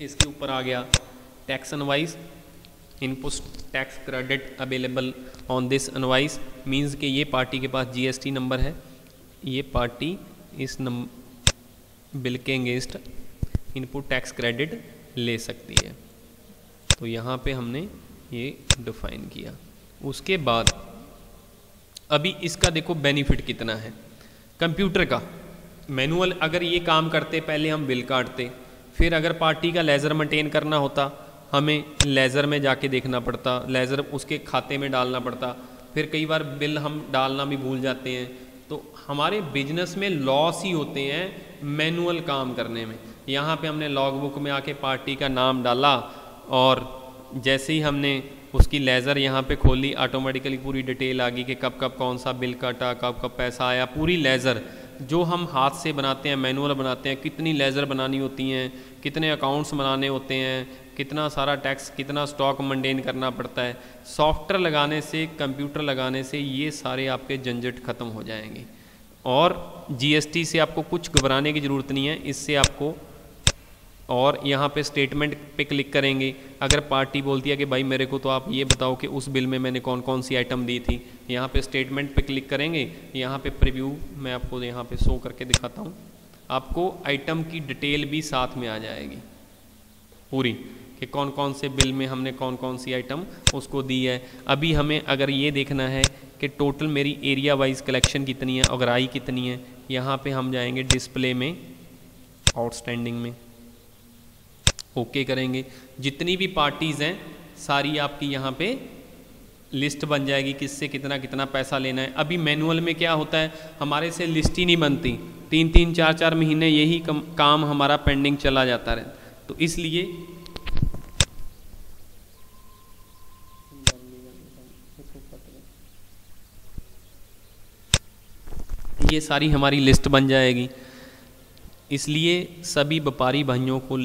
इसके ऊपर आ गया tax invoice, input tax credit available on this invoice, means कि ये पार्टी के पास जीएसटी नंबर है, ये पार्टी इस बिल के अगेंस्ट इनपुट टैक्स क्रेडिट ले सकती है। तो यहाँ पे हमने ये डिफाइन किया। उसके बाद अभी इसका देखो बेनिफिट कितना है। कंप्यूटर का मैनुअल अगर ये काम करते, पहले हम बिल काटते, फिर अगर पार्टी का लेज़र मेंटेन करना होता, हमें लेज़र में जाके देखना पड़ता, लेज़र उसके खाते में डालना पड़ता, फिर कई बार बिल हम डालना भी भूल जाते हैं। तो हमारे बिजनेस में लॉस ही होते हैं मैनुअल काम करने में। यहाँ पे हमने लॉग बुक में आके पार्टी का नाम डाला और जैसे ही हमने उसकी लेज़र यहाँ पे खोली, ऑटोमेटिकली पूरी डिटेल आ गई कि कब कब कौन सा बिल काटा, कब कब पैसा आया। पूरी लेज़र जो हम हाथ से बनाते हैं, मैनुअल बनाते हैं, कितनी लेज़र बनानी होती हैं, कितने अकाउंट्स बनाने होते हैं, कितना सारा टैक्स, कितना स्टॉक मेंटेन करना पड़ता है। सॉफ्टवेयर लगाने से, कंप्यूटर लगाने से ये सारे आपके झंझट ख़त्म हो जाएंगे। और जीएसटी से आपको कुछ घबराने की ज़रूरत नहीं है। इससे आपको, और यहाँ पे स्टेटमेंट पे क्लिक करेंगे। अगर पार्टी बोलती है कि भाई मेरे को तो आप ये बताओ कि उस बिल में मैंने कौन कौन सी आइटम दी थी, यहाँ पे स्टेटमेंट पे क्लिक करेंगे। यहाँ पे प्रीव्यू मैं आपको यहाँ पे शो करके दिखाता हूँ। आपको आइटम की डिटेल भी साथ में आ जाएगी पूरी, कि कौन कौन से बिल में हमने कौन कौन सी आइटम उसको दी है। अभी हमें अगर ये देखना है कि टोटल मेरी एरिया वाइज कलेक्शन कितनी है, अगराई कितनी है, यहाँ पे हम जाएंगे डिस्प्ले में, आउटस्टैंडिंग में ओके करेंगे। जितनी भी पार्टीज़ हैं सारी आपकी यहाँ पे लिस्ट बन जाएगी, किससे कितना कितना पैसा लेना है। अभी मैनुअल में क्या होता है, हमारे से लिस्ट ही नहीं बनती, 3-3 4-4 महीने यही काम हमारा पेंडिंग चला जाता है। तो इसलिए ये सारी हमारी लिस्ट बन जाएगी। इसलिए सभी व्यापारी भाइयों को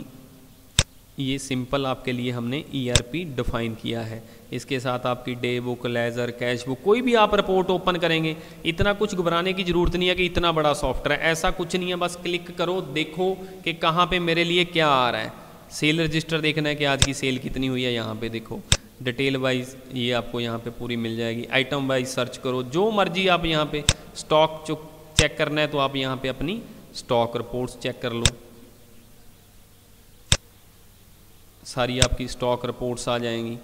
ये सिंपल आपके लिए हमने ईआरपी डिफाइन किया है। इसके साथ आपकी day book, laser, cash book, कोई भी आप रिपोर्ट ओपन करेंगे, इतना कुछ घबराने की ज़रूरत नहीं है कि इतना बड़ा सॉफ्टवेयर है, ऐसा कुछ नहीं है। बस क्लिक करो, देखो कि कहाँ पे मेरे लिए क्या आ रहा है। सेल रजिस्टर देखना है कि आज की सेल कितनी हुई है, यहाँ पे देखो डिटेल वाइज ये आपको यहाँ पे पूरी मिल जाएगी। आइटम वाइज सर्च करो, जो मर्जी आप यहाँ पे स्टॉक जो चेक करना है तो आप यहाँ पे अपनी स्टॉक रिपोर्ट्स चेक कर लो, सारी आपकी स्टॉक रिपोर्ट्स आ जाएंगी।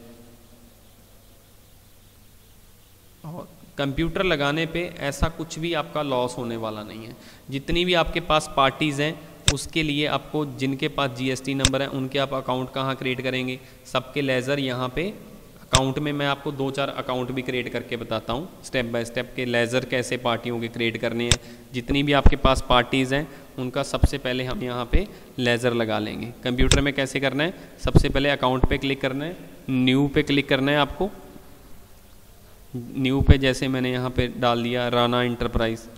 और कंप्यूटर लगाने पे ऐसा कुछ भी आपका लॉस होने वाला नहीं है। जितनी भी आपके पास पार्टीज़ हैं उसके लिए आपको, जिनके पास जीएसटी नंबर है उनके आप अकाउंट कहाँ क्रिएट करेंगे, सबके लेज़र यहाँ पे अकाउंट में मैं आपको 2-4 अकाउंट भी क्रिएट करके बताता हूँ स्टेप बाय स्टेप के लेज़र कैसे पार्टियों के क्रिएट करने हैं। जितनी भी आपके पास पार्टीज़ हैं उनका सबसे पहले हम यहाँ पे लेज़र लगा लेंगे। कंप्यूटर में कैसे करना है, सबसे पहले अकाउंट पे क्लिक करना है, न्यू पे क्लिक करना है आपको। न्यू पे जैसे मैंने यहाँ पे डाल दिया राणा इंटरप्राइज।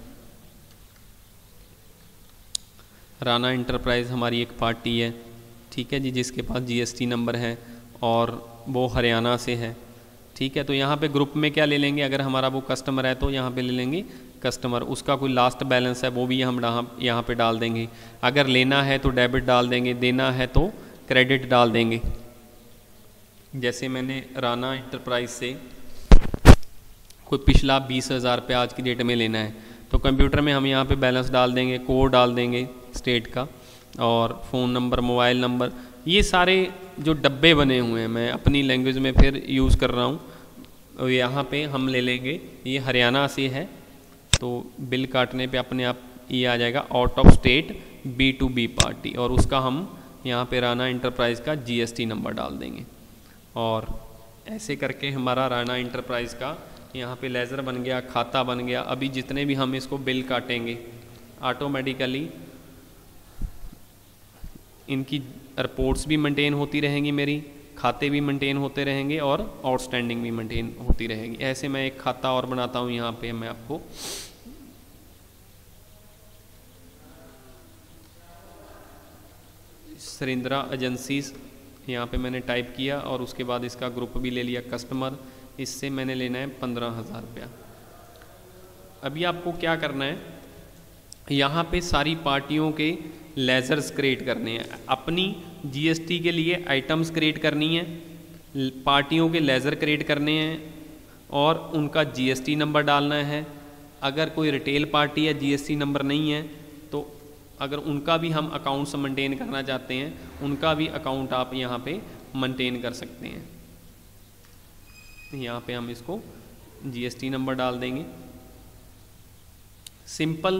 राणा इंटरप्राइज हमारी एक पार्टी है, ठीक है जी, जिसके पास जीएसटी नंबर है और वो हरियाणा से है, ठीक है। तो यहाँ पे ग्रुप में क्या ले लेंगे, अगर हमारा वो कस्टमर है तो यहाँ पे ले लेंगे कस्टमर, उसका कोई लास्ट बैलेंस है वो भी हम यहाँ पे डाल देंगे। अगर लेना है तो डेबिट डाल देंगे, देना है तो क्रेडिट डाल देंगे। जैसे मैंने राणा इंटरप्राइज से कोई पिछला 20,000 रुपये आज की डेट में लेना है तो कंप्यूटर में हम यहाँ पे बैलेंस डाल देंगे, कोड डाल देंगे स्टेट का और फ़ोन नंबर, मोबाइल नंबर, ये सारे जो डब्बे बने हुए हैं, मैं अपनी लैंग्वेज में फिर यूज़ कर रहा हूँ, यहाँ पे हम ले लेंगे, ये हरियाणा से है तो बिल काटने पे अपने आप ये आ जाएगा out of state B2B party, और उसका हम यहाँ पे राणा इंटरप्राइज़ का GST नंबर डाल देंगे। और ऐसे करके हमारा राणा इंटरप्राइज़ का यहाँ पे लेज़र बन गया, खाता बन गया। अभी जितने भी हम इसको बिल काटेंगे ऑटोमेटिकली इनकी रिपोर्ट्स भी मेंटेन होती रहेंगी, मेरी खाते भी मेंटेन होते रहेंगे और आउटस्टैंडिंग भी मेंटेन होती रहेगी। ऐसे मैं एक खाता और बनाता हूँ, यहाँ पे मैं आपको सरिंद्रा एजेंसीज यहाँ पे मैंने टाइप किया और उसके बाद इसका ग्रुप भी ले लिया कस्टमर, इससे मैंने लेना है 15,000 रुपया। अभी आपको क्या करना है, यहाँ पे सारी पार्टियों के लेज़र्स क्रिएट करने हैं, अपनी GST के लिए आइटम्स क्रिएट करनी है, पार्टियों के लेज़र क्रिएट करने हैं और उनका GST नंबर डालना है। अगर कोई रिटेल पार्टी है GST नंबर नहीं है तो अगर उनका भी हम अकाउंट्स मेंटेन करना चाहते हैं, उनका भी अकाउंट आप यहाँ पे मेंटेन कर सकते हैं। यहाँ पे हम इसको GST नंबर डाल देंगे, सिंपल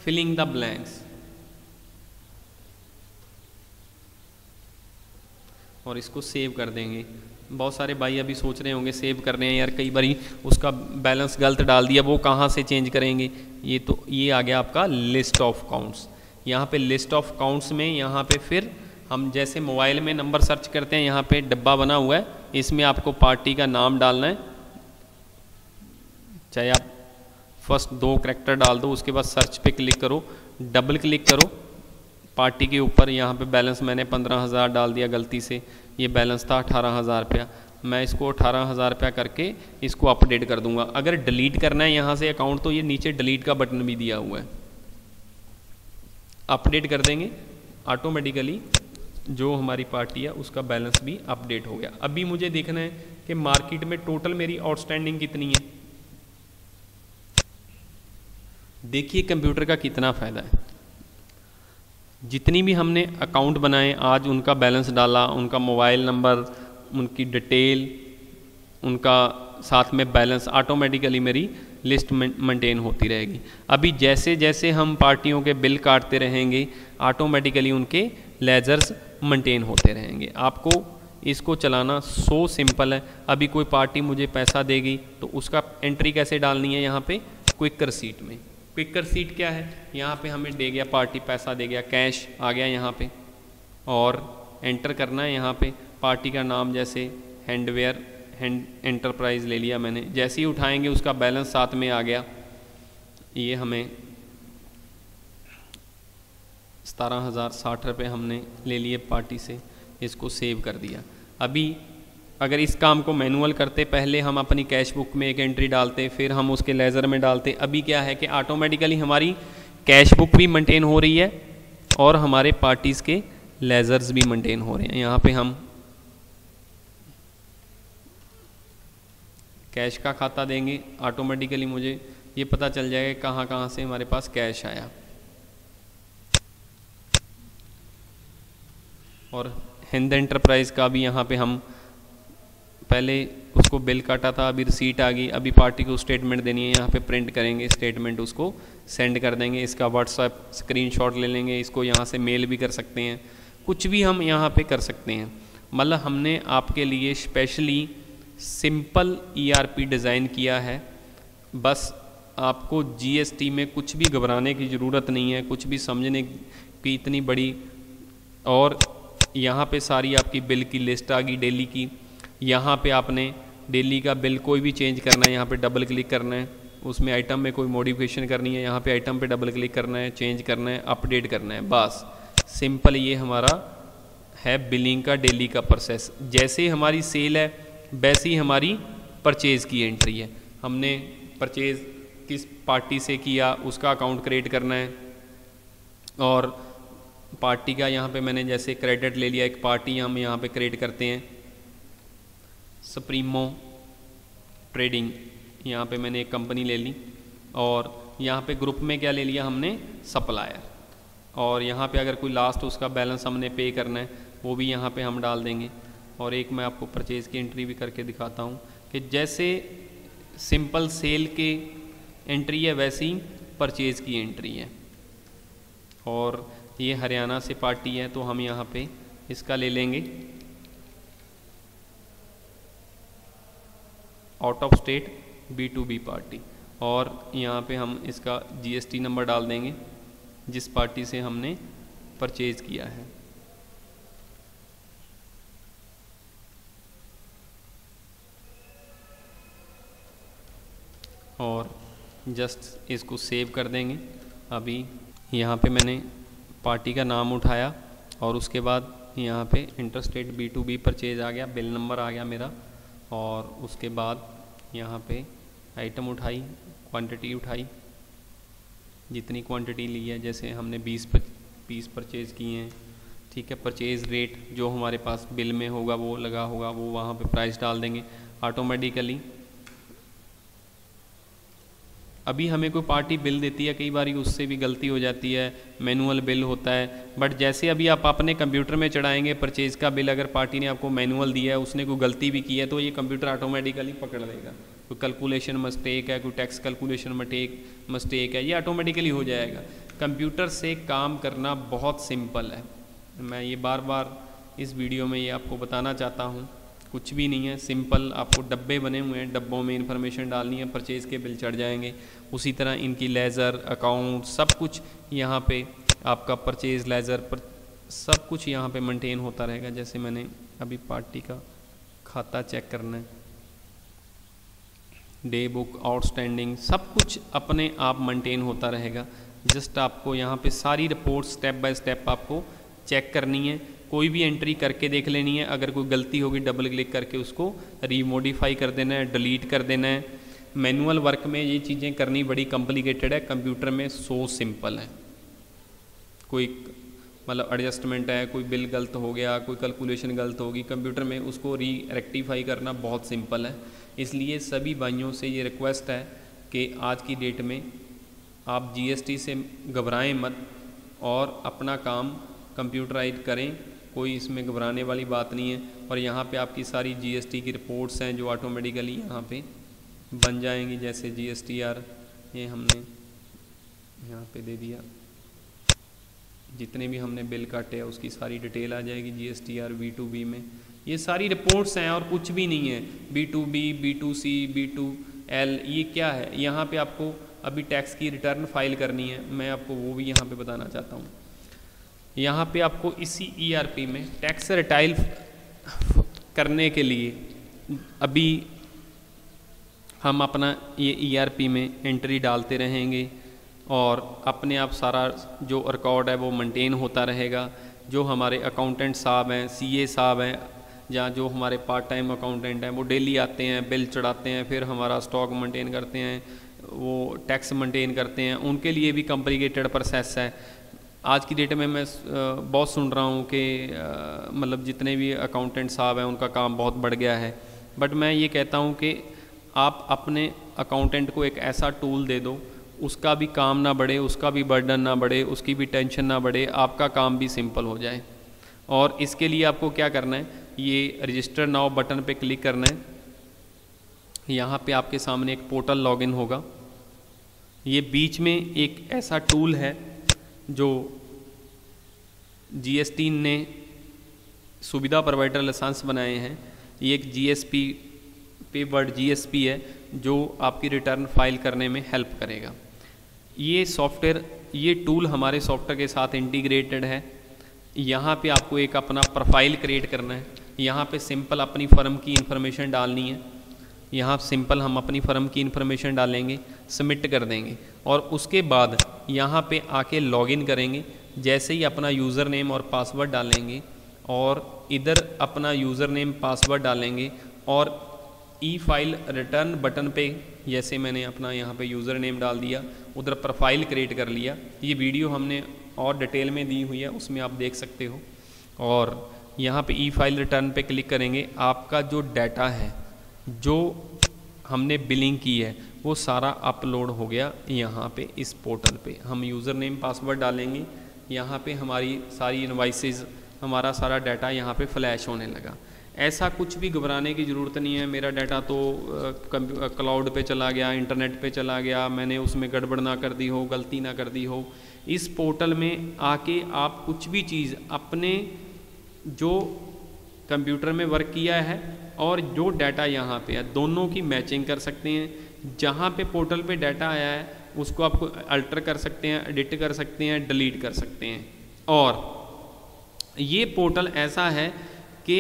फिलिंग द ब्लैंक्स, और इसको सेव कर देंगे। बहुत सारे भाई अभी सोच रहे होंगे सेव कर रहे हैं यार, कई बारी उसका बैलेंस गलत डाल दिया, वो कहाँ से चेंज करेंगे। ये आ गया आपका लिस्ट ऑफ काउंट्स। यहाँ पे लिस्ट ऑफ काउंट्स में यहाँ पे फिर हम जैसे मोबाइल में नंबर सर्च करते हैं, यहाँ पे डब्बा बना हुआ है, इसमें आपको पार्टी का नाम डालना है, चाहे आप फर्स्ट 2 कैरेक्टर डाल दो, उसके बाद सर्च पे क्लिक करो, डबल क्लिक करो पार्टी के ऊपर। यहाँ पे बैलेंस मैंने 15,000 डाल दिया गलती से, ये बैलेंस था 18,000 रुपया। मैं इसको 18,000 रुपया करके इसको अपडेट कर दूंगा। अगर डिलीट करना है यहाँ से अकाउंट तो ये नीचे डिलीट का बटन भी दिया हुआ है, अपडेट कर देंगे, ऑटोमेटिकली जो हमारी पार्टी है उसका बैलेंस भी अपडेट हो गया। अभी मुझे देखना है कि मार्केट में टोटल मेरी आउटस्टैंडिंग कितनी है। देखिए कंप्यूटर का कितना फ़ायदा है, जितनी भी हमने अकाउंट बनाए आज उनका बैलेंस डाला, उनका मोबाइल नंबर, उनकी डिटेल, उनका साथ में बैलेंस, ऑटोमेटिकली मेरी लिस्ट मेंटेन होती रहेगी। अभी जैसे जैसे हम पार्टियों के बिल काटते रहेंगे ऑटोमेटिकली उनके लेजर्स मेंटेन होते रहेंगे। आपको इसको चलाना सो सिंपल है। अभी कोई पार्टी मुझे पैसा देगी तो उसका एंट्री कैसे डालनी है, यहाँ पे क्विक रिसीट में। क्विक रिसीट क्या है, यहाँ पे हमें दे गया पार्टी, पैसा दे गया, कैश आ गया यहाँ पे, और एंटर करना है यहाँ पे पार्टी का नाम, जैसे हैंडवेयर एंटरप्राइज़ ले लिया मैंने। जैसे ही उठाएंगे उसका बैलेंस साथ में आ गया, ये हमें 17,060 रुपये हमने ले लिए पार्टी से, इसको सेव कर दिया। अभी अगर इस काम को मैनुअल करते, पहले हम अपनी कैश बुक में एक एंट्री डालते, फिर हम उसके लेज़र में डालते। अभी क्या है कि ऑटोमेटिकली हमारी कैश बुक भी मेंटेन हो रही है और हमारे पार्टीज़ के लेज़र्स भी मेंटेन हो रहे हैं। यहाँ पे हम कैश का खाता देंगे, ऑटोमेटिकली मुझे ये पता चल जाएगा कहाँ कहाँ से हमारे पास कैश आया। और हिंद एंटरप्राइज़ का भी यहाँ पे हम पहले उसको बिल काटा था, अभी रिसीट आ गई, अभी पार्टी को स्टेटमेंट देनी है, यहाँ पे प्रिंट करेंगे स्टेटमेंट, उसको सेंड कर देंगे। इसका व्हाट्सएप स्क्रीनशॉट ले लेंगे, इसको यहाँ से मेल भी कर सकते हैं, कुछ भी हम यहाँ पे कर सकते हैं। मतलब हमने आपके लिए स्पेशली सिंपल ERP डिज़ाइन किया है। बस आपको GST में कुछ भी घबराने की ज़रूरत नहीं है, कुछ भी समझने की इतनी बड़ी। और यहाँ पे सारी आपकी बिल की लिस्ट आ गई डेली की। यहाँ पे आपने डेली का बिल कोई भी चेंज करना है, यहाँ पे डबल क्लिक करना है, उसमें आइटम में कोई मॉडिफिकेशन करनी है, यहाँ पे आइटम पे डबल क्लिक करना है, चेंज करना है, अपडेट करना है। बस सिंपल ये हमारा है बिलिंग का डेली का प्रोसेस। जैसे ही हमारी सेल है वैसे ही हमारी परचेज़ की एंट्री है। हमने परचेज़ किस पार्टी से किया उसका अकाउंट क्रिएट करना है, और पार्टी का यहाँ पे मैंने जैसे क्रेडिट ले लिया, एक पार्टी हम यहाँ पे क्रिएट करते हैं सुप्रीमो ट्रेडिंग, यहाँ पे मैंने एक कंपनी ले ली, और यहाँ पे ग्रुप में क्या ले लिया हमने, सप्लायर। और यहाँ पे अगर कोई लास्ट उसका बैलेंस हमने पे करना है वो भी यहाँ पे हम डाल देंगे। और एक मैं आपको परचेज़ की एंट्री भी करके दिखाता हूँ कि जैसे सिंपल सेल के एंट्री है वैसे ही परचेज़ की एंट्री है। और ये हरियाणा से पार्टी है तो हम यहाँ पे इसका ले लेंगे out of state B2B party, और यहाँ पे हम इसका GST नंबर डाल देंगे जिस पार्टी से हमने परचेज़ किया है। और जस्ट इसको सेव कर देंगे। अभी यहाँ पे मैंने पार्टी का नाम उठाया और उसके बाद यहाँ पे इंटरस्टेट B2B परचेज आ गया, बिल नंबर आ गया मेरा, और उसके बाद यहाँ पे आइटम उठाई, क्वांटिटी उठाई, जितनी क्वांटिटी ली है, जैसे हमने 20 पीस परचेज़ किए हैं, ठीक है। परचेज़ रेट जो हमारे पास बिल में होगा वो लगा होगा, वो वहाँ पे प्राइस डाल देंगे ऑटोमेटिकली। अभी हमें कोई पार्टी बिल देती है, कई बार उससे भी गलती हो जाती है, मैनुअल बिल होता है, बट जैसे अभी आप अपने कंप्यूटर में चढ़ाएंगे परचेज़ का बिल, अगर पार्टी ने आपको मैनुअल दिया है, उसने कोई गलती भी की है तो ये कंप्यूटर ऑटोमेटिकली पकड़ लेगा। कोई कैलकुलेशन मिस्टेक है, कोई टैक्स कैलकुलेशन मिस्टेक है, ये ऑटोमेटिकली हो जाएगा। कंप्यूटर से काम करना बहुत सिंपल है, मैं ये बार बार इस वीडियो में ये आपको बताना चाहता हूँ। कुछ भी नहीं है, सिंपल आपको डब्बे बने हुए हैं, डब्बों में इन्फॉर्मेशन डालनी है, परचेज़ के बिल चढ़ जाएंगे। उसी तरह इनकी लेज़र अकाउंट सब कुछ यहाँ पे आपका परचेज़ लेज़र पर सब कुछ यहाँ पे मेंटेन होता रहेगा। जैसे मैंने अभी पार्टी का खाता चेक करना है, डे बुक, आउटस्टैंडिंग, सब कुछ अपने आप मेंटेन होता रहेगा। जस्ट आपको यहाँ पे सारी रिपोर्ट स्टेप बाय स्टेप आपको चेक करनी है, कोई भी एंट्री करके देख लेनी है। अगर कोई गलती होगी डबल क्लिक करके उसको रीमोडिफाई कर देना है, डिलीट कर देना है। मैनुअल वर्क में ये चीज़ें करनी बड़ी कॉम्प्लिकेटेड है, कंप्यूटर में सो सिंपल है। कोई मतलब एडजस्टमेंट है, कोई बिल गलत हो गया, कोई कैलकुलेशन गलत होगी, कंप्यूटर में उसको रेक्टिफाई करना बहुत सिंपल है। इसलिए सभी भाइयों से ये रिक्वेस्ट है कि आज की डेट में आप GST से घबराएं मत और अपना काम कंप्यूटराइज करें, कोई इसमें घबराने वाली बात नहीं है। और यहाँ पे आपकी सारी GST की रिपोर्ट्स हैं जो ऑटोमेटिकली यहाँ पे बन जाएंगी। जैसे GSTR ये हमने यहाँ पे दे दिया, जितने भी हमने बिल काटे हैं उसकी सारी डिटेल आ जाएगी GSTR B2B में। ये सारी रिपोर्ट्स हैं और कुछ भी नहीं है। B2B, B2C, B2L ये क्या है, यहाँ पे आपको अभी टैक्स की रिटर्न फाइल करनी है, मैं आपको वो भी यहाँ पे बताना चाहता हूँ। यहाँ पे आपको इसी ERP में टैक्स रिटाइल करने के लिए अभी हम अपना ये ERP में एंट्री डालते रहेंगे और अपने आप सारा जो रिकॉर्ड है वो मेंटेन होता रहेगा। जो हमारे अकाउंटेंट साहब हैं, CA साहब हैं, या जो हमारे पार्ट टाइम अकाउंटेंट हैं, वो डेली आते हैं, बिल चढ़ाते हैं, फिर हमारा स्टॉक मेंटेन करते हैं, वो टैक्स मेंटेन करते हैं। उनके लिए भी कॉम्प्लिकेटेड प्रोसेस है। आज की डेट में मैं बहुत सुन रहा हूँ कि मतलब जितने भी अकाउंटेंट साहब हैं उनका काम बहुत बढ़ गया है, बट मैं ये कहता हूँ कि आप अपने अकाउंटेंट को एक ऐसा टूल दे दो, उसका भी काम ना बढ़े, उसका भी बर्डन ना बढ़े, उसकी भी टेंशन ना बढ़े, आपका काम भी सिंपल हो जाए। और इसके लिए आपको क्या करना है, ये रजिस्टर नाउ बटन पे क्लिक करना है। यहाँ पे आपके सामने एक पोर्टल लॉगिन होगा। ये बीच में एक ऐसा टूल है जो GST ने सुविधा प्रोवाइडर लाइसेंस बनाए हैं। ये एक GSP पे वर्ड GSP है जो आपकी रिटर्न फाइल करने में हेल्प करेगा। ये सॉफ्टवेयर, ये टूल हमारे सॉफ्टवेयर के साथ इंटीग्रेटेड है। यहाँ पे आपको एक अपना प्रोफाइल क्रिएट करना है। यहाँ पे सिंपल अपनी फर्म की इन्फॉर्मेशन डालनी है। यहाँ सिंपल हम अपनी फर्म की इन्फॉर्मेशन डालेंगे, सबमिट कर देंगे और उसके बाद यहाँ पे आके लॉगिन करेंगे। जैसे ही अपना यूज़र नेम और पासवर्ड डालेंगे और इधर अपना यूज़र नेम पासवर्ड डालेंगे और फाइल रिटर्न बटन पे, जैसे मैंने अपना यहाँ पे यूज़र नेम डाल दिया, उधर प्रोफाइल क्रिएट कर लिया। ये वीडियो हमने और डिटेल में दी हुई है, उसमें आप देख सकते हो। और यहाँ पे फाइल रिटर्न पे क्लिक करेंगे। आपका जो डाटा है, जो हमने बिलिंग की है, वो सारा अपलोड हो गया यहाँ पे इस पोर्टल पे। हम यूज़र नेम पासवर्ड डालेंगे, यहाँ पे हमारी सारी इनवाइसेस हमारा सारा डाटा यहाँ पे फ्लैश होने लगा। ऐसा कुछ भी घबराने की ज़रूरत नहीं है, मेरा डाटा तो क्लाउड पे चला गया, इंटरनेट पे चला गया, मैंने उसमें गड़बड़ ना कर दी हो, गलती ना कर दी हो। इस पोर्टल में आके आप कुछ भी चीज़ अपने जो कंप्यूटर में वर्क किया है और जो डाटा यहाँ पे है दोनों की मैचिंग कर सकते हैं। जहाँ पे पोर्टल पे डाटा आया है उसको आपको अल्टर कर सकते हैं, एडिट कर सकते हैं, डिलीट कर सकते हैं। और ये पोर्टल ऐसा है कि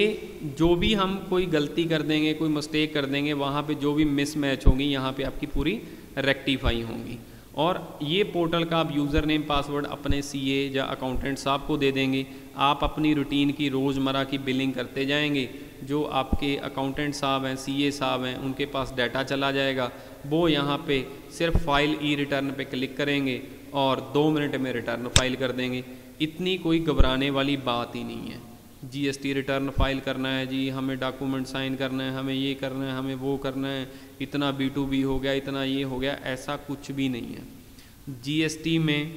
जो भी हम कोई गलती कर देंगे, कोई मिस्टेक कर देंगे, वहाँ पे जो भी मिसमैच होंगी यहाँ पे आपकी पूरी रेक्टिफाई होंगी। और ये पोर्टल का आप यूज़र नेम पासवर्ड अपने सीए या अकाउंटेंट साहब को दे देंगे, आप अपनी रूटीन की रोज़मर्रा की बिलिंग करते जाएंगे। जो आपके अकाउंटेंट साहब हैं, सीए साहब हैं, उनके पास डाटा चला जाएगा, वो यहाँ पे सिर्फ फाइल ई रिटर्न पे क्लिक करेंगे और 2 मिनट में रिटर्न फाइल कर देंगे। इतनी कोई घबराने वाली बात ही नहीं है। जीएसटी रिटर्न फाइल करना है जी, हमें डॉक्यूमेंट साइन करना है, हमें ये करना है, हमें वो करना है, इतना B2B हो गया, इतना ये हो गया, ऐसा कुछ भी नहीं है। जीएसटी में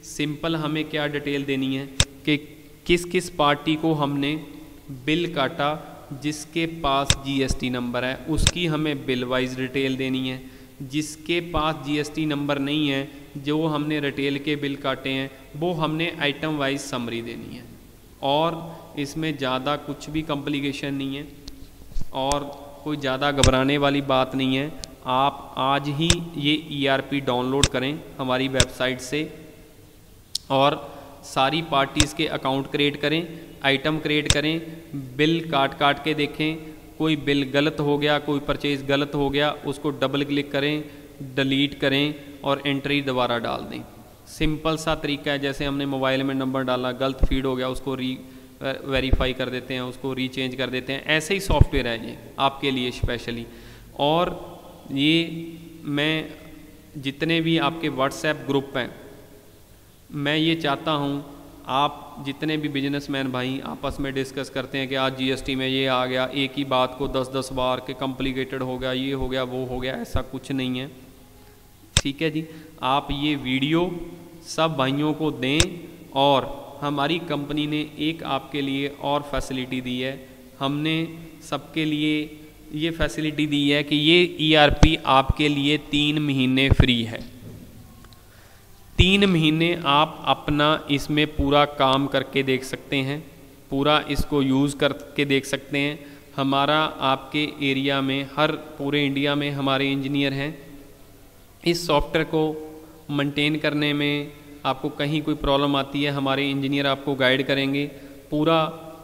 सिंपल हमें क्या डिटेल देनी है कि किस किस पार्टी को हमने बिल काटा, जिसके पास जीएसटी नंबर है उसकी हमें बिल वाइज डिटेल देनी है। जिसके पास जीएसटी नंबर नहीं है, जो हमने रिटेल के बिल काटे हैं, वो हमने आइटम वाइज समरी देनी है। और इसमें ज़्यादा कुछ भी कॉम्प्लिकेशन नहीं है और कोई ज़्यादा घबराने वाली बात नहीं है। आप आज ही ये ERP डाउनलोड करें हमारी वेबसाइट से और सारी पार्टीज़ के अकाउंट क्रिएट करें, आइटम क्रिएट करें, बिल काट के देखें, कोई बिल गलत हो गया, कोई परचेज़ गलत हो गया, उसको डबल क्लिक करें, डिलीट करें और एंट्री दोबारा डाल दें। सिंपल सा तरीका है, जैसे हमने मोबाइल में नंबर डाला, गलत फीड हो गया, उसको वेरीफाई कर देते हैं, उसको रीचेंज कर देते हैं। ऐसे ही सॉफ्टवेयर है ये आपके लिए स्पेशली। और ये मैं जितने भी आपके व्हाट्सएप ग्रुप हैं, मैं ये चाहता हूँ आप जितने भी बिजनेसमैन भाई आपस में डिस्कस करते हैं कि आज जीएसटी में ये आ गया, एक ही बात को 10-10 बार के कॉम्प्लिकेटेड हो गया, ये हो गया, वो हो गया, ऐसा कुछ नहीं है। ठीक है जी, आप ये वीडियो सब भाइयों को दें। और हमारी कंपनी ने एक आपके लिए और फैसिलिटी दी है, हमने सबके लिए ये फैसिलिटी दी है कि ये ERP आपके लिए 3 महीने फ्री है। 3 महीने आप अपना इसमें पूरा काम करके देख सकते हैं, पूरा इसको यूज़ करके देख सकते हैं। हमारा आपके एरिया में, हर पूरे इंडिया में हमारे इंजीनियर हैं। इस सॉफ्टवेयर को मेंटेन करने में आपको कहीं कोई प्रॉब्लम आती है, हमारे इंजीनियर आपको गाइड करेंगे, पूरा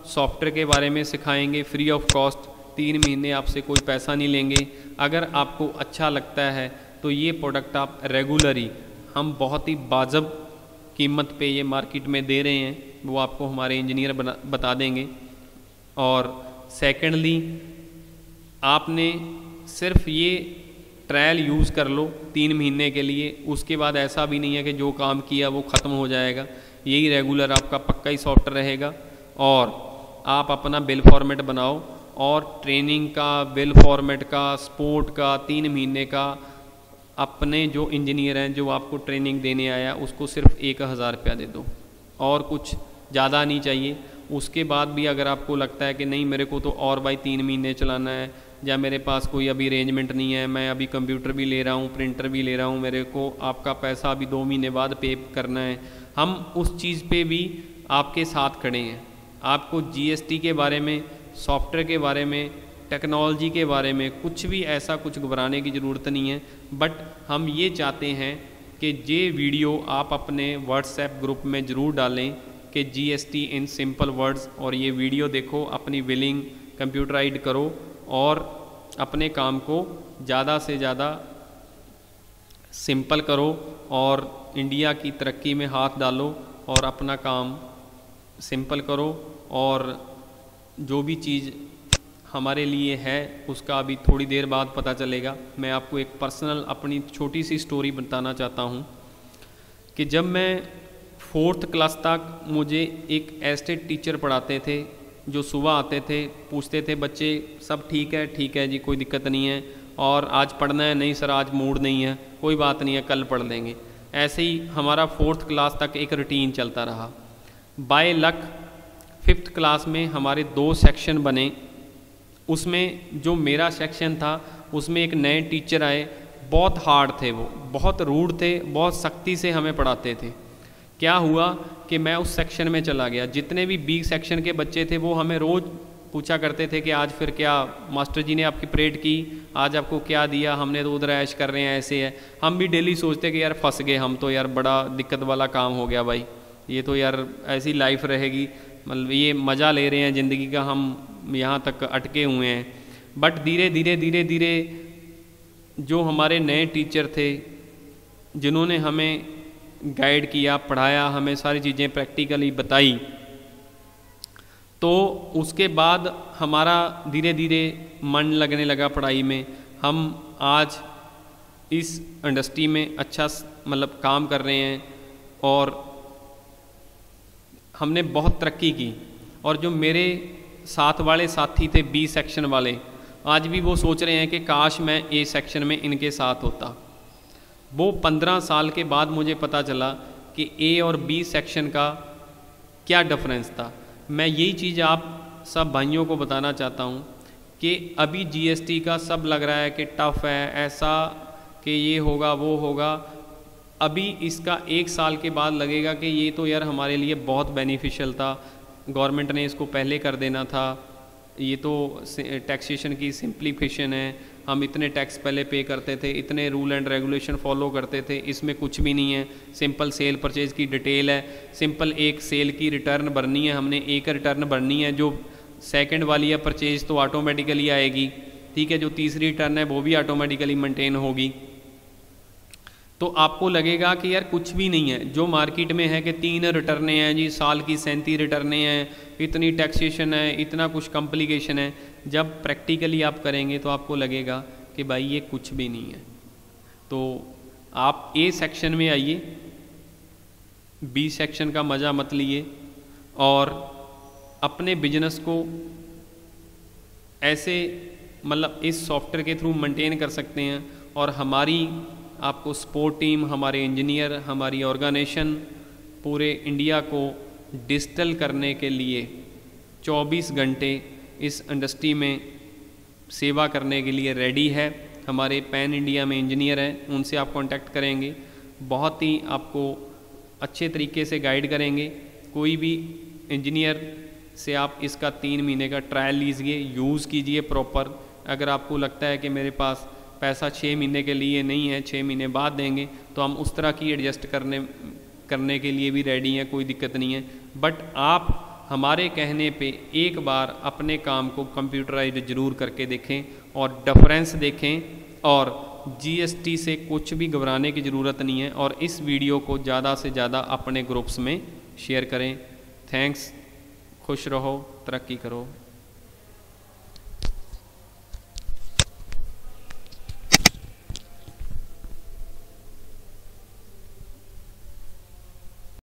सॉफ्टवेयर के बारे में सिखाएंगे फ्री ऑफ कॉस्ट। 3 महीने आपसे कोई पैसा नहीं लेंगे। अगर आपको अच्छा लगता है तो ये प्रोडक्ट आप रेगुलरली, हम बहुत ही वाजिब कीमत पे ये मार्केट में दे रहे हैं, वो आपको हमारे इंजीनियर बता देंगे। और सेकेंडली, आपने सिर्फ ये ट्रायल यूज़ कर लो 3 महीने के लिए, उसके बाद ऐसा भी नहीं है कि जो काम किया वो ख़त्म हो जाएगा। यही रेगुलर आपका पक्का ही सॉफ्टवेयर रहेगा। और आप अपना बिल फॉर्मेट बनाओ और ट्रेनिंग का, बिल फॉर्मेट का, सपोर्ट का 3 महीने का अपने जो इंजीनियर हैं जो आपको ट्रेनिंग देने आया उसको सिर्फ 1000 रुपया दे दो और कुछ ज़्यादा नहीं चाहिए। उसके बाद भी अगर आपको लगता है कि नहीं मेरे को तो और भाई 3 महीने चलाना है, या मेरे पास कोई अभी अरेंजमेंट नहीं है, मैं अभी कंप्यूटर भी ले रहा हूँ, प्रिंटर भी ले रहा हूँ, मेरे को आपका पैसा अभी 2 महीने बाद पे करना है, हम उस चीज़ पे भी आपके साथ खड़े हैं। आपको जीएसटी के बारे में, सॉफ्टवेयर के बारे में, टेक्नोलॉजी के बारे में कुछ भी ऐसा कुछ घबराने की ज़रूरत नहीं है। बट हम ये चाहते हैं कि ये वीडियो आप अपने व्हाट्सएप ग्रुप में ज़रूर डालें कि जीएसटी इन सिंपल वर्ड्स, और ये वीडियो देखो, अपनी बिलिंग कंप्यूटराइज करो और अपने काम को ज़्यादा से ज़्यादा सिंपल करो और इंडिया की तरक्की में हाथ डालो और अपना काम सिंपल करो। और जो भी चीज़ हमारे लिए है उसका अभी थोड़ी देर बाद पता चलेगा। मैं आपको एक पर्सनल अपनी छोटी सी स्टोरी बताना चाहता हूँ कि जब मैं 4th क्लास तक मुझे एक ऐसे टीचर पढ़ाते थे जो सुबह आते थे, पूछते थे बच्चे सब ठीक है जी, कोई दिक्कत नहीं है, और आज पढ़ना है, नहीं सर आज मूड नहीं है, कोई बात नहीं है कल पढ़ लेंगे। ऐसे ही हमारा 4th क्लास तक एक रूटीन चलता रहा। बाय लक 5th क्लास में हमारे 2 सेक्शन बने। उसमें जो मेरा सेक्शन था उसमें एक नए टीचर आए, बहुत हार्ड थे, वो बहुत रूड थे, बहुत सख्ती से हमें पढ़ाते थे। क्या हुआ कि मैं उस सेक्शन में चला गया। जितने भी बी सेक्शन के बच्चे थे वो हमें रोज़ पूछा करते थे कि आज फिर क्या मास्टर जी ने आपकी परेड की, आज आपको क्या दिया, हमने तो उधर ऐश कर रहे हैं, ऐसे है। हम भी डेली सोचते कि यार फंस गए हम तो, यार बड़ा दिक्कत वाला काम हो गया भाई, ये तो यार ऐसी लाइफ रहेगी, मतलब ये मज़ा ले रहे हैं ज़िंदगी का, हम यहाँ तक अटके हुए हैं। बट धीरे धीरे जो हमारे नए टीचर थे जिन्होंने हमें गाइड किया, पढ़ाया, हमें सारी चीज़ें प्रैक्टिकली बताई, तो उसके बाद हमारा धीरे धीरे मन लगने लगा पढ़ाई में। हम आज इस इंडस्ट्री में अच्छा मतलब काम कर रहे हैं और हमने बहुत तरक्की की। और जो मेरे साथ वाले साथी थे बी सेक्शन वाले, आज भी वो सोच रहे हैं कि काश मैं ए सेक्शन में इनके साथ होता। वो 15 साल के बाद मुझे पता चला कि ए और बी सेक्शन का क्या डिफरेंस था। मैं यही चीज़ आप सब भाइयों को बताना चाहता हूँ कि अभी जीएसटी का सब लग रहा है कि टफ़ है, ऐसा कि ये होगा वो होगा। अभी इसका 1 साल के बाद लगेगा कि ये तो यार हमारे लिए बहुत बेनिफिशियल था, गवर्नमेंट ने इसको पहले कर देना था, ये तो टैक्सेशन की सिंप्लीफिकेशन है, हम इतने टैक्स पहले पे करते थे, इतने रूल एंड रेगुलेशन फॉलो करते थे, इसमें कुछ भी नहीं है, सिंपल सेल परचेज़ की डिटेल है, सिंपल एक सेल की रिटर्न भरनी है, हमने एक रिटर्न भरनी है, जो सेकंड वाली है परचेज़ तो ऑटोमेटिकली आएगी, ठीक है, जो तीसरी रिटर्न है वो भी ऑटोमेटिकली मेंटेन होगी। तो आपको लगेगा कि यार कुछ भी नहीं है। जो मार्केट में है कि 3 रिटर्नें हैं जी, साल की 37 रिटर्नें हैं, इतनी टैक्सेशन है, इतना कुछ कॉम्प्लिकेशन है, जब प्रैक्टिकली आप करेंगे तो आपको लगेगा कि भाई ये कुछ भी नहीं है। तो आप ए सेक्शन में आइए, बी सेक्शन का मज़ा मत लिए और अपने बिजनेस को ऐसे मतलब इस सॉफ्टवेयर के थ्रू मेंटेन कर सकते हैं। और हमारी आपको सपोर्ट टीम, हमारे इंजीनियर, हमारी ऑर्गेनाइजेशन पूरे इंडिया को डिजिटल करने के लिए 24 घंटे इस इंडस्ट्री में सेवा करने के लिए रेडी है। हमारे पैन इंडिया में इंजीनियर हैं, उनसे आप कांटेक्ट करेंगे, बहुत ही आपको अच्छे तरीके से गाइड करेंगे। कोई भी इंजीनियर से आप इसका 3 महीने का ट्रायल लीजिए, यूज़ कीजिए प्रॉपर। अगर आपको लगता है कि मेरे पास पैसा 6 महीने के लिए नहीं है, 6 महीने बाद देंगे, तो हम उस तरह की एडजस्ट करने के लिए भी रेडी हैं, कोई दिक्कत नहीं है। बट आप हमारे कहने पे एक बार अपने काम को कंप्यूटराइज ज़रूर करके देखें और डिफरेंस देखें, और जीएसटी से कुछ भी घबराने की ज़रूरत नहीं है। और इस वीडियो को ज़्यादा से ज़्यादा अपने ग्रुप्स में शेयर करें। थैंक्स, खुश रहो, तरक्की करो।